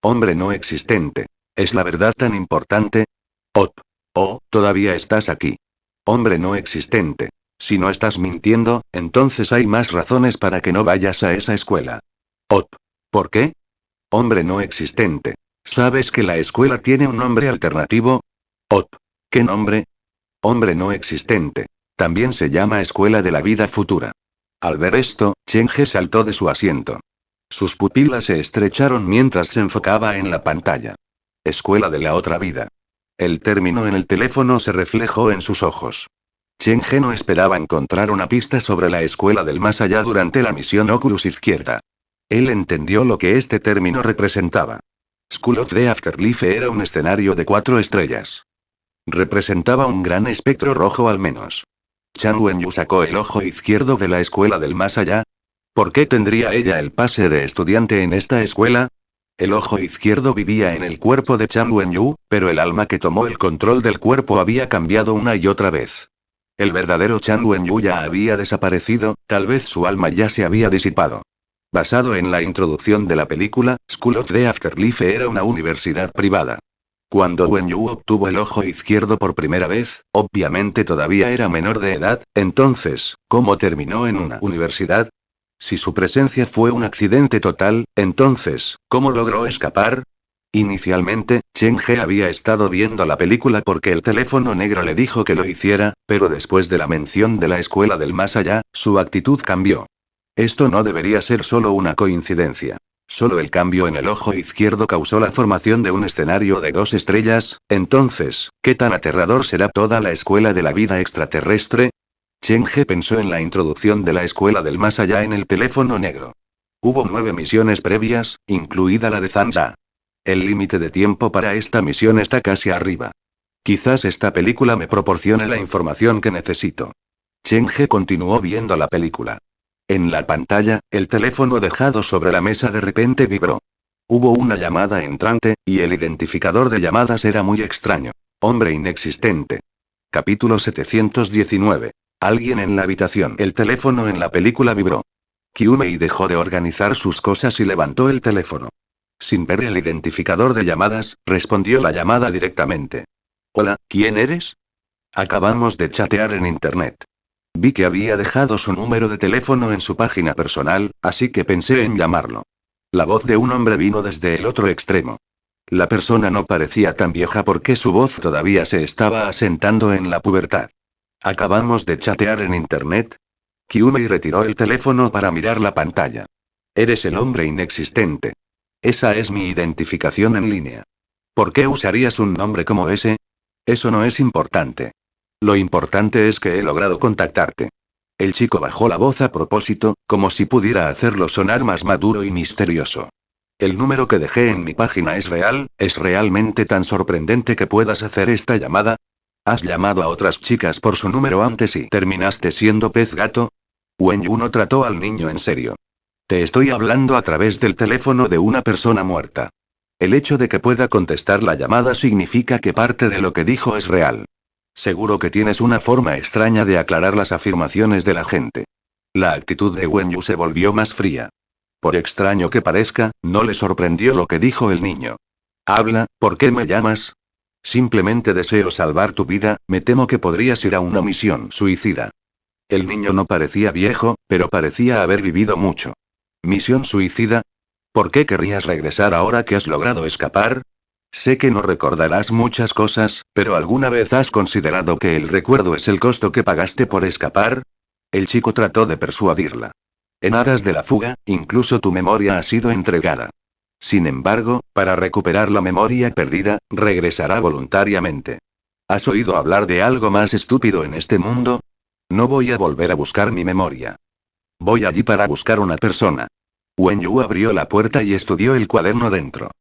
Hombre no existente. ¿Es la verdad tan importante? OP. Oh, todavía estás aquí. Hombre no existente. Si no estás mintiendo, entonces hay más razones para que no vayas a esa escuela. OP. ¿Por qué? Hombre no existente. ¿Sabes que la escuela tiene un nombre alternativo? OP. ¿Qué nombre? Hombre no existente. También se llama Escuela de la Vida Futura. Al ver esto, Cheng He saltó de su asiento. Sus pupilas se estrecharon mientras se enfocaba en la pantalla. Escuela de la otra vida. El término en el teléfono se reflejó en sus ojos. Cheng He no esperaba encontrar una pista sobre la escuela del más allá durante la misión Oculus izquierda. Él entendió lo que este término representaba. School of the Afterlife era un escenario de 4 estrellas. Representaba un gran espectro rojo al menos. Chan Wenyu sacó el ojo izquierdo de la escuela del más allá. ¿Por qué tendría ella el pase de estudiante en esta escuela? El ojo izquierdo vivía en el cuerpo de Chan Wenyu, pero el alma que tomó el control del cuerpo había cambiado una y otra vez. El verdadero Chan Wenyu ya había desaparecido, tal vez su alma ya se había disipado. Basado en la introducción de la película, School of the Afterlife era una universidad privada. Cuando Wenyu obtuvo el ojo izquierdo por primera vez, obviamente todavía era menor de edad, entonces, ¿cómo terminó en una universidad? Si su presencia fue un accidente total, entonces, ¿cómo logró escapar? Inicialmente, Chen He había estado viendo la película porque el teléfono negro le dijo que lo hiciera, pero después de la mención de la escuela del más allá, su actitud cambió. Esto no debería ser solo una coincidencia. Solo el cambio en el ojo izquierdo causó la formación de un escenario de 2 estrellas, entonces, ¿qué tan aterrador será toda la escuela de la vida extraterrestre? Chen He pensó en la introducción de la escuela del más allá en el teléfono negro. Hubo 9 misiones previas, incluida la de Zanza. El límite de tiempo para esta misión está casi arriba. Quizás esta película me proporcione la información que necesito. Chen He continuó viendo la película. En la pantalla, el teléfono dejado sobre la mesa de repente vibró. Hubo una llamada entrante, y el identificador de llamadas era muy extraño. Hombre inexistente. Capítulo 719. Alguien en la habitación. El teléfono en la película vibró. Kyumei dejó de organizar sus cosas y levantó el teléfono. Sin ver el identificador de llamadas, respondió la llamada directamente. Hola, ¿quién eres? Acabamos de chatear en internet. Vi que había dejado su número de teléfono en su página personal, así que pensé en llamarlo. La voz de un hombre vino desde el otro extremo. La persona no parecía tan vieja porque su voz todavía se estaba asentando en la pubertad. ¿Acabamos de chatear en internet? Kyumei retiró el teléfono para mirar la pantalla. Eres el hombre inexistente. Esa es mi identificación en línea. ¿Por qué usarías un nombre como ese? Eso no es importante. Lo importante es que he logrado contactarte. El chico bajó la voz a propósito, como si pudiera hacerlo sonar más maduro y misterioso. El número que dejé en mi página es real, ¿es realmente tan sorprendente que puedas hacer esta llamada? ¿Has llamado a otras chicas por su número antes y terminaste siendo pez gato? Wenyu no trató al niño en serio. Te estoy hablando a través del teléfono de una persona muerta. El hecho de que pueda contestar la llamada significa que parte de lo que dijo es real. Seguro que tienes una forma extraña de aclarar las afirmaciones de la gente. La actitud de Wenyu se volvió más fría. Por extraño que parezca, no le sorprendió lo que dijo el niño. Habla, ¿por qué me llamas? Simplemente deseo salvar tu vida, me temo que podrías ir a una misión suicida. El niño no parecía viejo, pero parecía haber vivido mucho. ¿Misión suicida? ¿Por qué querrías regresar ahora que has logrado escapar? Sé que no recordarás muchas cosas, pero ¿alguna vez has considerado que el recuerdo es el costo que pagaste por escapar? El chico trató de persuadirla. En aras de la fuga, incluso tu memoria ha sido entregada. Sin embargo, para recuperar la memoria perdida, regresará voluntariamente. ¿Has oído hablar de algo más estúpido en este mundo? No voy a volver a buscar mi memoria. Voy allí para buscar una persona. Wenyu abrió la puerta y estudió el cuaderno dentro.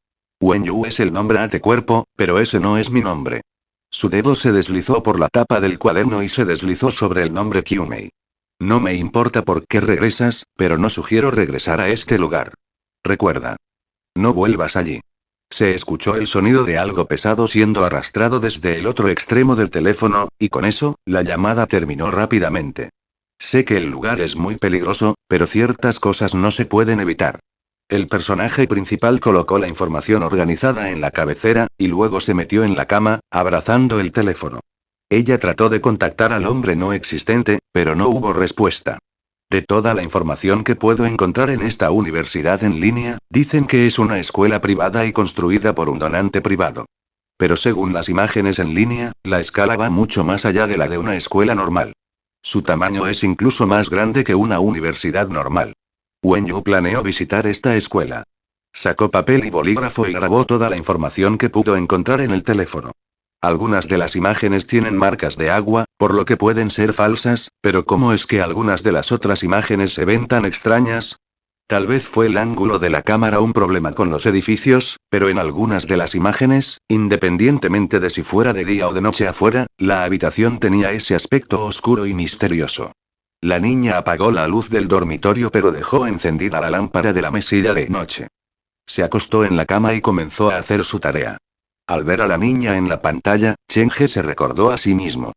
Wenyu es el nombre de cuerpo, pero ese no es mi nombre. Su dedo se deslizó por la tapa del cuaderno y se deslizó sobre el nombre Kyumei. No me importa por qué regresas, pero no sugiero regresar a este lugar. Recuerda. No vuelvas allí. Se escuchó el sonido de algo pesado siendo arrastrado desde el otro extremo del teléfono, y con eso, la llamada terminó rápidamente. Sé que el lugar es muy peligroso, pero ciertas cosas no se pueden evitar. El personaje principal colocó la información organizada en la cabecera, y luego se metió en la cama, abrazando el teléfono. Ella trató de contactar al hombre no existente, pero no hubo respuesta. De toda la información que puedo encontrar en esta universidad en línea, dicen que es una escuela privada y construida por un donante privado. Pero según las imágenes en línea, la escala va mucho más allá de la de una escuela normal. Su tamaño es incluso más grande que una universidad normal. Wenyu planeó visitar esta escuela. Sacó papel y bolígrafo y grabó toda la información que pudo encontrar en el teléfono. Algunas de las imágenes tienen marcas de agua, por lo que pueden ser falsas, pero ¿cómo es que algunas de las otras imágenes se ven tan extrañas? Tal vez fue el ángulo de la cámara un problema con los edificios, pero en algunas de las imágenes, independientemente de si fuera de día o de noche afuera, la habitación tenía ese aspecto oscuro y misterioso. La niña apagó la luz del dormitorio pero dejó encendida la lámpara de la mesilla de noche. Se acostó en la cama y comenzó a hacer su tarea. Al ver a la niña en la pantalla, Chen He se recordó a sí mismo.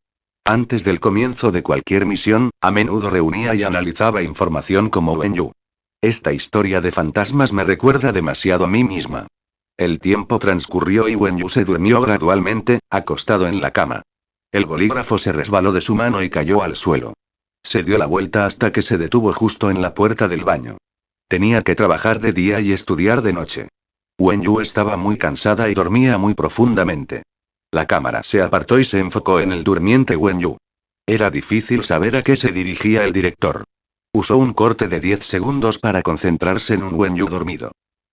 Antes del comienzo de cualquier misión, a menudo reunía y analizaba información como Wenyu. Esta historia de fantasmas me recuerda demasiado a mí misma. El tiempo transcurrió y Wenyu se durmió gradualmente, acostado en la cama. El bolígrafo se resbaló de su mano y cayó al suelo. Se dio la vuelta hasta que se detuvo justo en la puerta del baño. Tenía que trabajar de día y estudiar de noche. Wenyu estaba muy cansada y dormía muy profundamente. La cámara se apartó y se enfocó en el durmiente Wenyu. Era difícil saber a qué se dirigía el director. Usó un corte de 10 segundos para concentrarse en un Wenyu dormido.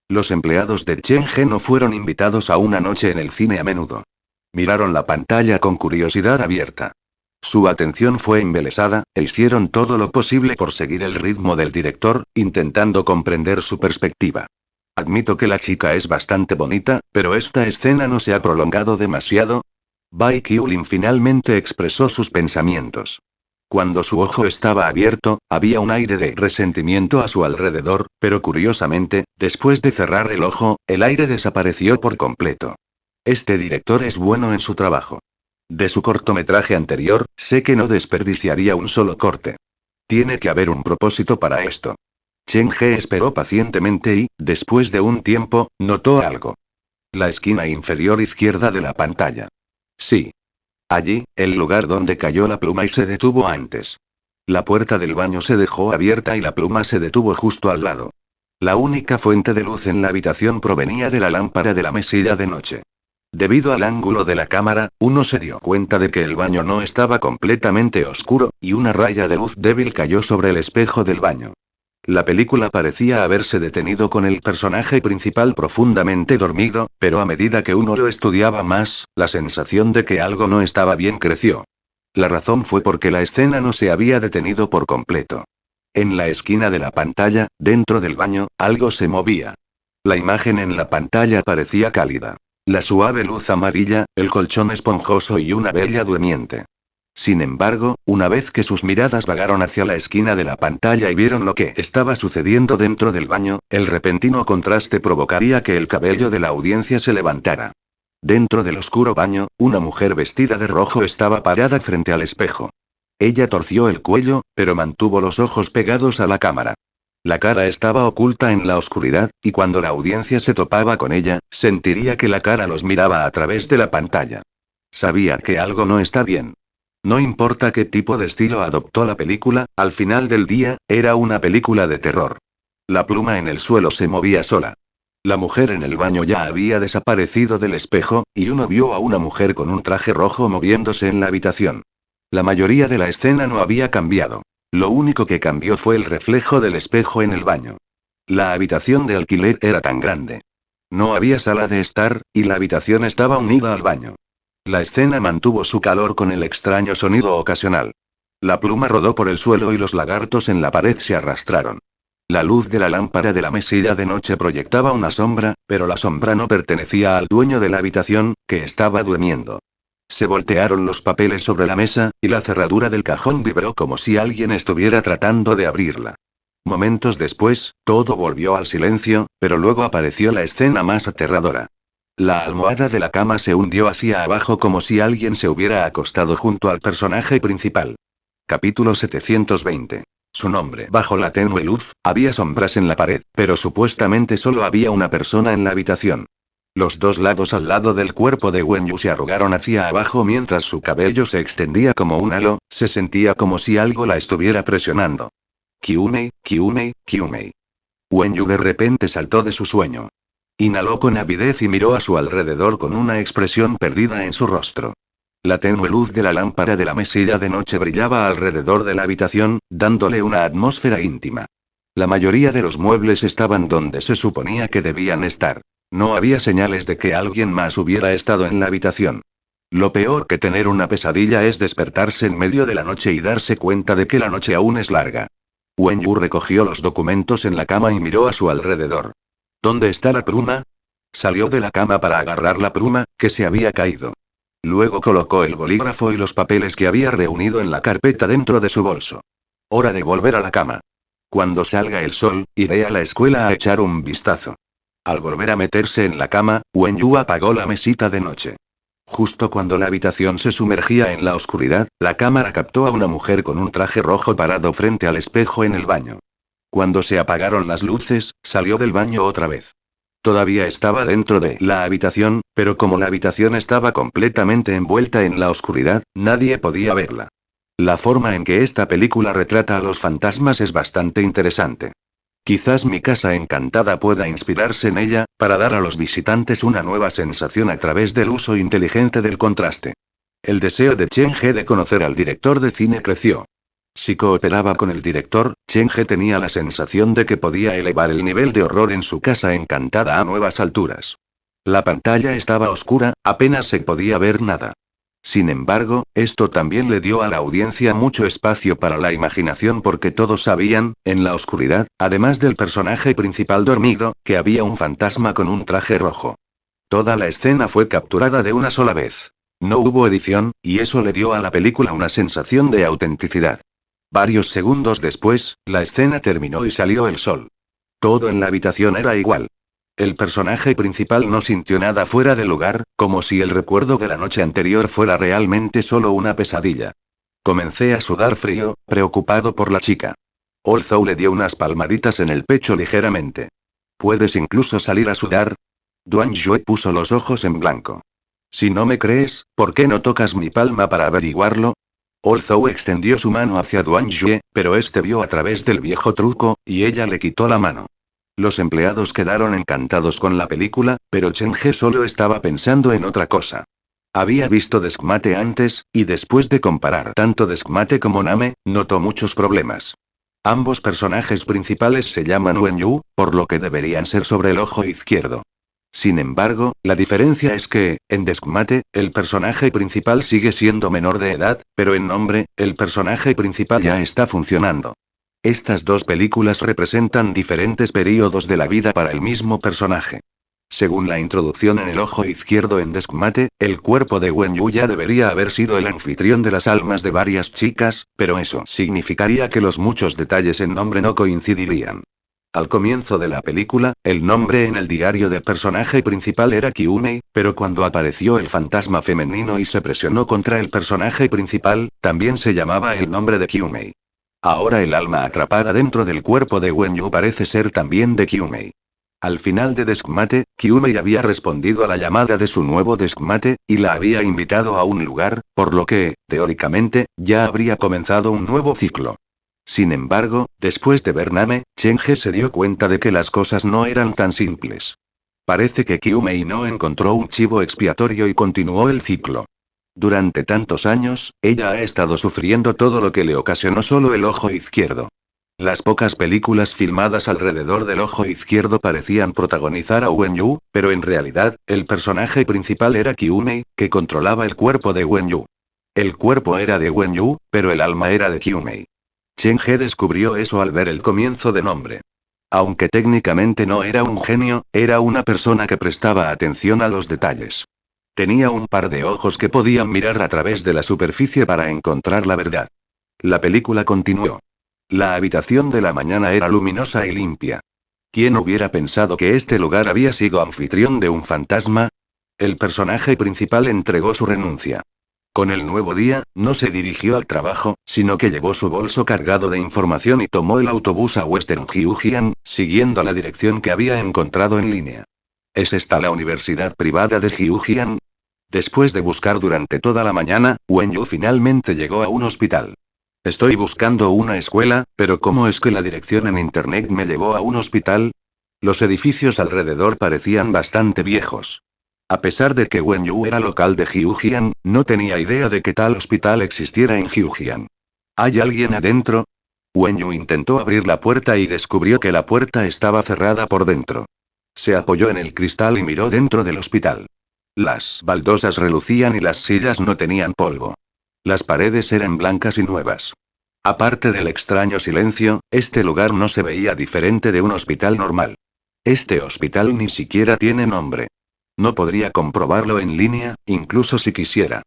Los empleados de Chenghe no fueron invitados a una noche en el cine a menudo. Miraron la pantalla con curiosidad abierta. Su atención fue embelesada, e hicieron todo lo posible por seguir el ritmo del director, intentando comprender su perspectiva. Admito que la chica es bastante bonita, pero esta escena no se ha prolongado demasiado. Bai Qiulin finalmente expresó sus pensamientos. Cuando su ojo estaba abierto, había un aire de resentimiento a su alrededor, pero curiosamente, después de cerrar el ojo, el aire desapareció por completo. Este director es bueno en su trabajo. De su cortometraje anterior, sé que no desperdiciaría un solo corte. Tiene que haber un propósito para esto. Chen He esperó pacientemente y, después de un tiempo, notó algo. La esquina inferior izquierda de la pantalla. Sí. Allí, el lugar donde cayó la pluma y se detuvo antes. La puerta del baño se dejó abierta y la pluma se detuvo justo al lado. La única fuente de luz en la habitación provenía de la lámpara de la mesilla de noche. Debido al ángulo de la cámara, uno se dio cuenta de que el baño no estaba completamente oscuro, y una raya de luz débil cayó sobre el espejo del baño. La película parecía haberse detenido con el personaje principal profundamente dormido, pero a medida que uno lo estudiaba más, la sensación de que algo no estaba bien creció. La razón fue porque la escena no se había detenido por completo. En la esquina de la pantalla, dentro del baño, algo se movía. La imagen en la pantalla parecía cálida. La suave luz amarilla, el colchón esponjoso y una bella durmiente. Sin embargo, una vez que sus miradas vagaron hacia la esquina de la pantalla y vieron lo que estaba sucediendo dentro del baño, el repentino contraste provocaría que el cabello de la audiencia se levantara. Dentro del oscuro baño, una mujer vestida de rojo estaba parada frente al espejo. Ella torció el cuello, pero mantuvo los ojos pegados a la cámara. La cara estaba oculta en la oscuridad, y cuando la audiencia se topaba con ella, sentiría que la cara los miraba a través de la pantalla. Sabía que algo no está bien. No importa qué tipo de estilo adoptó la película, al final del día, era una película de terror. La pluma en el suelo se movía sola. La mujer en el baño ya había desaparecido del espejo, y uno vio a una mujer con un traje rojo moviéndose en la habitación. La mayoría de la escena no había cambiado. Lo único que cambió fue el reflejo del espejo en el baño. La habitación de alquiler era tan grande. No había sala de estar, y la habitación estaba unida al baño. La escena mantuvo su calor con el extraño sonido ocasional. La pluma rodó por el suelo y los lagartos en la pared se arrastraron. La luz de la lámpara de la mesilla de noche proyectaba una sombra, pero la sombra no pertenecía al dueño de la habitación, que estaba durmiendo. Se voltearon los papeles sobre la mesa, y la cerradura del cajón vibró como si alguien estuviera tratando de abrirla. Momentos después, todo volvió al silencio, pero luego apareció la escena más aterradora. La almohada de la cama se hundió hacia abajo como si alguien se hubiera acostado junto al personaje principal. Capítulo 720. Su nombre. Bajo la tenue luz, había sombras en la pared, pero supuestamente solo había una persona en la habitación. Los dos lados al lado del cuerpo de Wenyu se arrugaron hacia abajo mientras su cabello se extendía como un halo, se sentía como si algo la estuviera presionando. Kyumei, Kyumei, Kyumei. Wenyu de repente saltó de su sueño. Inhaló con avidez y miró a su alrededor con una expresión perdida en su rostro. La tenue luz de la lámpara de la mesilla de noche brillaba alrededor de la habitación, dándole una atmósfera íntima. La mayoría de los muebles estaban donde se suponía que debían estar. No había señales de que alguien más hubiera estado en la habitación. Lo peor que tener una pesadilla es despertarse en medio de la noche y darse cuenta de que la noche aún es larga. Wenyu recogió los documentos en la cama y miró a su alrededor. ¿Dónde está la pluma? Salió de la cama para agarrar la pluma, que se había caído. Luego colocó el bolígrafo y los papeles que había reunido en la carpeta dentro de su bolso. Hora de volver a la cama. Cuando salga el sol, iré a la escuela a echar un vistazo. Al volver a meterse en la cama, Wenyu apagó la mesita de noche. Justo cuando la habitación se sumergía en la oscuridad, la cámara captó a una mujer con un traje rojo parado frente al espejo en el baño. Cuando se apagaron las luces, salió del baño otra vez. Todavía estaba dentro de la habitación, pero como la habitación estaba completamente envuelta en la oscuridad, nadie podía verla. La forma en que esta película retrata a los fantasmas es bastante interesante. Quizás mi casa encantada pueda inspirarse en ella, para dar a los visitantes una nueva sensación a través del uso inteligente del contraste. El deseo de Chen He de conocer al director de cine creció. Si cooperaba con el director, Chen He tenía la sensación de que podía elevar el nivel de horror en su casa encantada a nuevas alturas. La pantalla estaba oscura, apenas se podía ver nada. Sin embargo, esto también le dio a la audiencia mucho espacio para la imaginación porque todos sabían, en la oscuridad, además del personaje principal dormido, que había un fantasma con un traje rojo. Toda la escena fue capturada de una sola vez. No hubo edición, y eso le dio a la película una sensación de autenticidad. Varios segundos después, la escena terminó y salió el sol. Todo en la habitación era igual. El personaje principal no sintió nada fuera de lugar, como si el recuerdo de la noche anterior fuera realmente solo una pesadilla. Comencé a sudar frío, preocupado por la chica. Olzou le dio unas palmaditas en el pecho ligeramente. ¿Puedes incluso salir a sudar? Duan Jue puso los ojos en blanco. Si no me crees, ¿por qué no tocas mi palma para averiguarlo? Olzou extendió su mano hacia Duan Jue, pero este vio a través del viejo truco, y ella le quitó la mano. Los empleados quedaron encantados con la película, pero Chen He solo estaba pensando en otra cosa. Había visto Deskmate antes, y después de comparar tanto Deskmate como Name, notó muchos problemas. Ambos personajes principales se llaman Wen Yu, por lo que deberían ser sobre el ojo izquierdo. Sin embargo, la diferencia es que, en Deskmate, el personaje principal sigue siendo menor de edad, pero en nombre, el personaje principal ya está funcionando. Estas dos películas representan diferentes períodos de la vida para el mismo personaje. Según la introducción en el ojo izquierdo en Deskmate, el cuerpo de Wen Yu ya debería haber sido el anfitrión de las almas de varias chicas, pero eso significaría que los muchos detalles en nombre no coincidirían. Al comienzo de la película, el nombre en el diario del personaje principal era Kyumei, pero cuando apareció el fantasma femenino y se presionó contra el personaje principal, también se llamaba el nombre de Kyumei. Ahora el alma atrapada dentro del cuerpo de Wen Yu parece ser también de Kyumei. Al final de Deskmate, Kyumei había respondido a la llamada de su nuevo Deskmate, y la había invitado a un lugar, por lo que, teóricamente, ya habría comenzado un nuevo ciclo. Sin embargo, después de ver Name, Chen He se dio cuenta de que las cosas no eran tan simples. Parece que Kyumei no encontró un chivo expiatorio y continuó el ciclo. Durante tantos años, ella ha estado sufriendo todo lo que le ocasionó solo el ojo izquierdo. Las pocas películas filmadas alrededor del ojo izquierdo parecían protagonizar a Wen Yu, pero en realidad, el personaje principal era Kyumei, que controlaba el cuerpo de Wen Yu. El cuerpo era de Wen Yu, pero el alma era de Kyumei. Chen He descubrió eso al ver el comienzo de Nombre. Aunque técnicamente no era un genio, era una persona que prestaba atención a los detalles. Tenía un par de ojos que podían mirar a través de la superficie para encontrar la verdad. La película continuó. La habitación de la mañana era luminosa y limpia. ¿Quién hubiera pensado que este lugar había sido anfitrión de un fantasma? El personaje principal entregó su renuncia. Con el nuevo día, no se dirigió al trabajo, sino que llevó su bolso cargado de información y tomó el autobús a Western Jiujian, siguiendo la dirección que había encontrado en línea. ¿Es esta la universidad privada de Jiujian? Después de buscar durante toda la mañana, Wen Yu finalmente llegó a un hospital. Estoy buscando una escuela, pero ¿cómo es que la dirección en internet me llevó a un hospital? Los edificios alrededor parecían bastante viejos. A pesar de que Wen Yu era local de Jiujian, no tenía idea de que tal hospital existiera en Jiujian. ¿Hay alguien adentro? Wen Yu intentó abrir la puerta y descubrió que la puerta estaba cerrada por dentro. Se apoyó en el cristal y miró dentro del hospital. Las baldosas relucían y las sillas no tenían polvo. Las paredes eran blancas y nuevas. Aparte del extraño silencio, este lugar no se veía diferente de un hospital normal. Este hospital ni siquiera tiene nombre. No podría comprobarlo en línea, incluso si quisiera.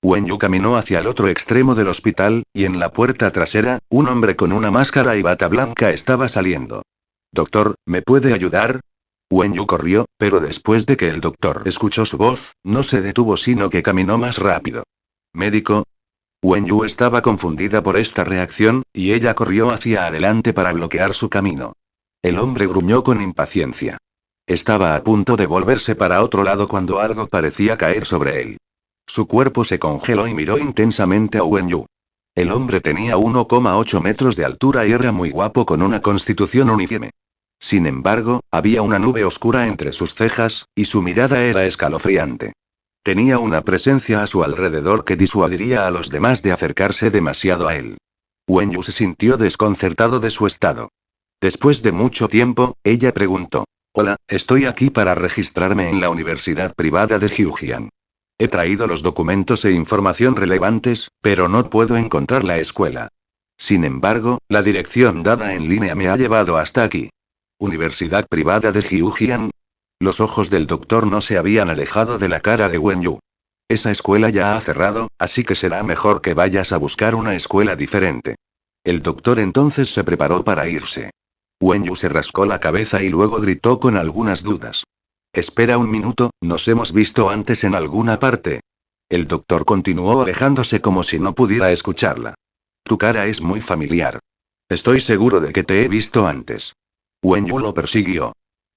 Wen Yu caminó hacia el otro extremo del hospital, y en la puerta trasera, un hombre con una máscara y bata blanca estaba saliendo. Doctor, ¿me puede ayudar? Wen Yu corrió, pero después de que el doctor escuchó su voz, no se detuvo sino que caminó más rápido. ¿Médico? Wen Yu estaba confundida por esta reacción, y ella corrió hacia adelante para bloquear su camino. El hombre gruñó con impaciencia. Estaba a punto de volverse para otro lado cuando algo parecía caer sobre él. Su cuerpo se congeló y miró intensamente a Wen Yu. El hombre tenía 1,8 metros de altura y era muy guapo con una constitución uniforme. Sin embargo, había una nube oscura entre sus cejas, y su mirada era escalofriante. Tenía una presencia a su alrededor que disuadiría a los demás de acercarse demasiado a él. Wen Yu se sintió desconcertado de su estado. Después de mucho tiempo, ella preguntó. Hola, estoy aquí para registrarme en la universidad privada de Jiujian. He traído los documentos e información relevantes, pero no puedo encontrar la escuela. Sin embargo, la dirección dada en línea me ha llevado hasta aquí. ¿Universidad privada de Jiujian? Los ojos del doctor no se habían alejado de la cara de Wen Yu. Esa escuela ya ha cerrado, así que será mejor que vayas a buscar una escuela diferente. El doctor entonces se preparó para irse. Wen Yu se rascó la cabeza y luego gritó con algunas dudas. Espera un minuto, ¿nos hemos visto antes en alguna parte? El doctor continuó alejándose como si no pudiera escucharla. Tu cara es muy familiar. Estoy seguro de que te he visto antes. Wen Yu lo persiguió.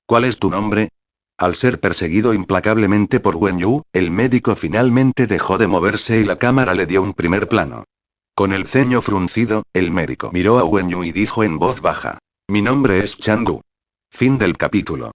¿Cuál es tu nombre? Al ser perseguido implacablemente por Wen Yu, el médico finalmente dejó de moverse y la cámara le dio un primer plano. Con el ceño fruncido, el médico miró a Wen Yu y dijo en voz baja. Mi nombre es Chang Gu. Fin del capítulo.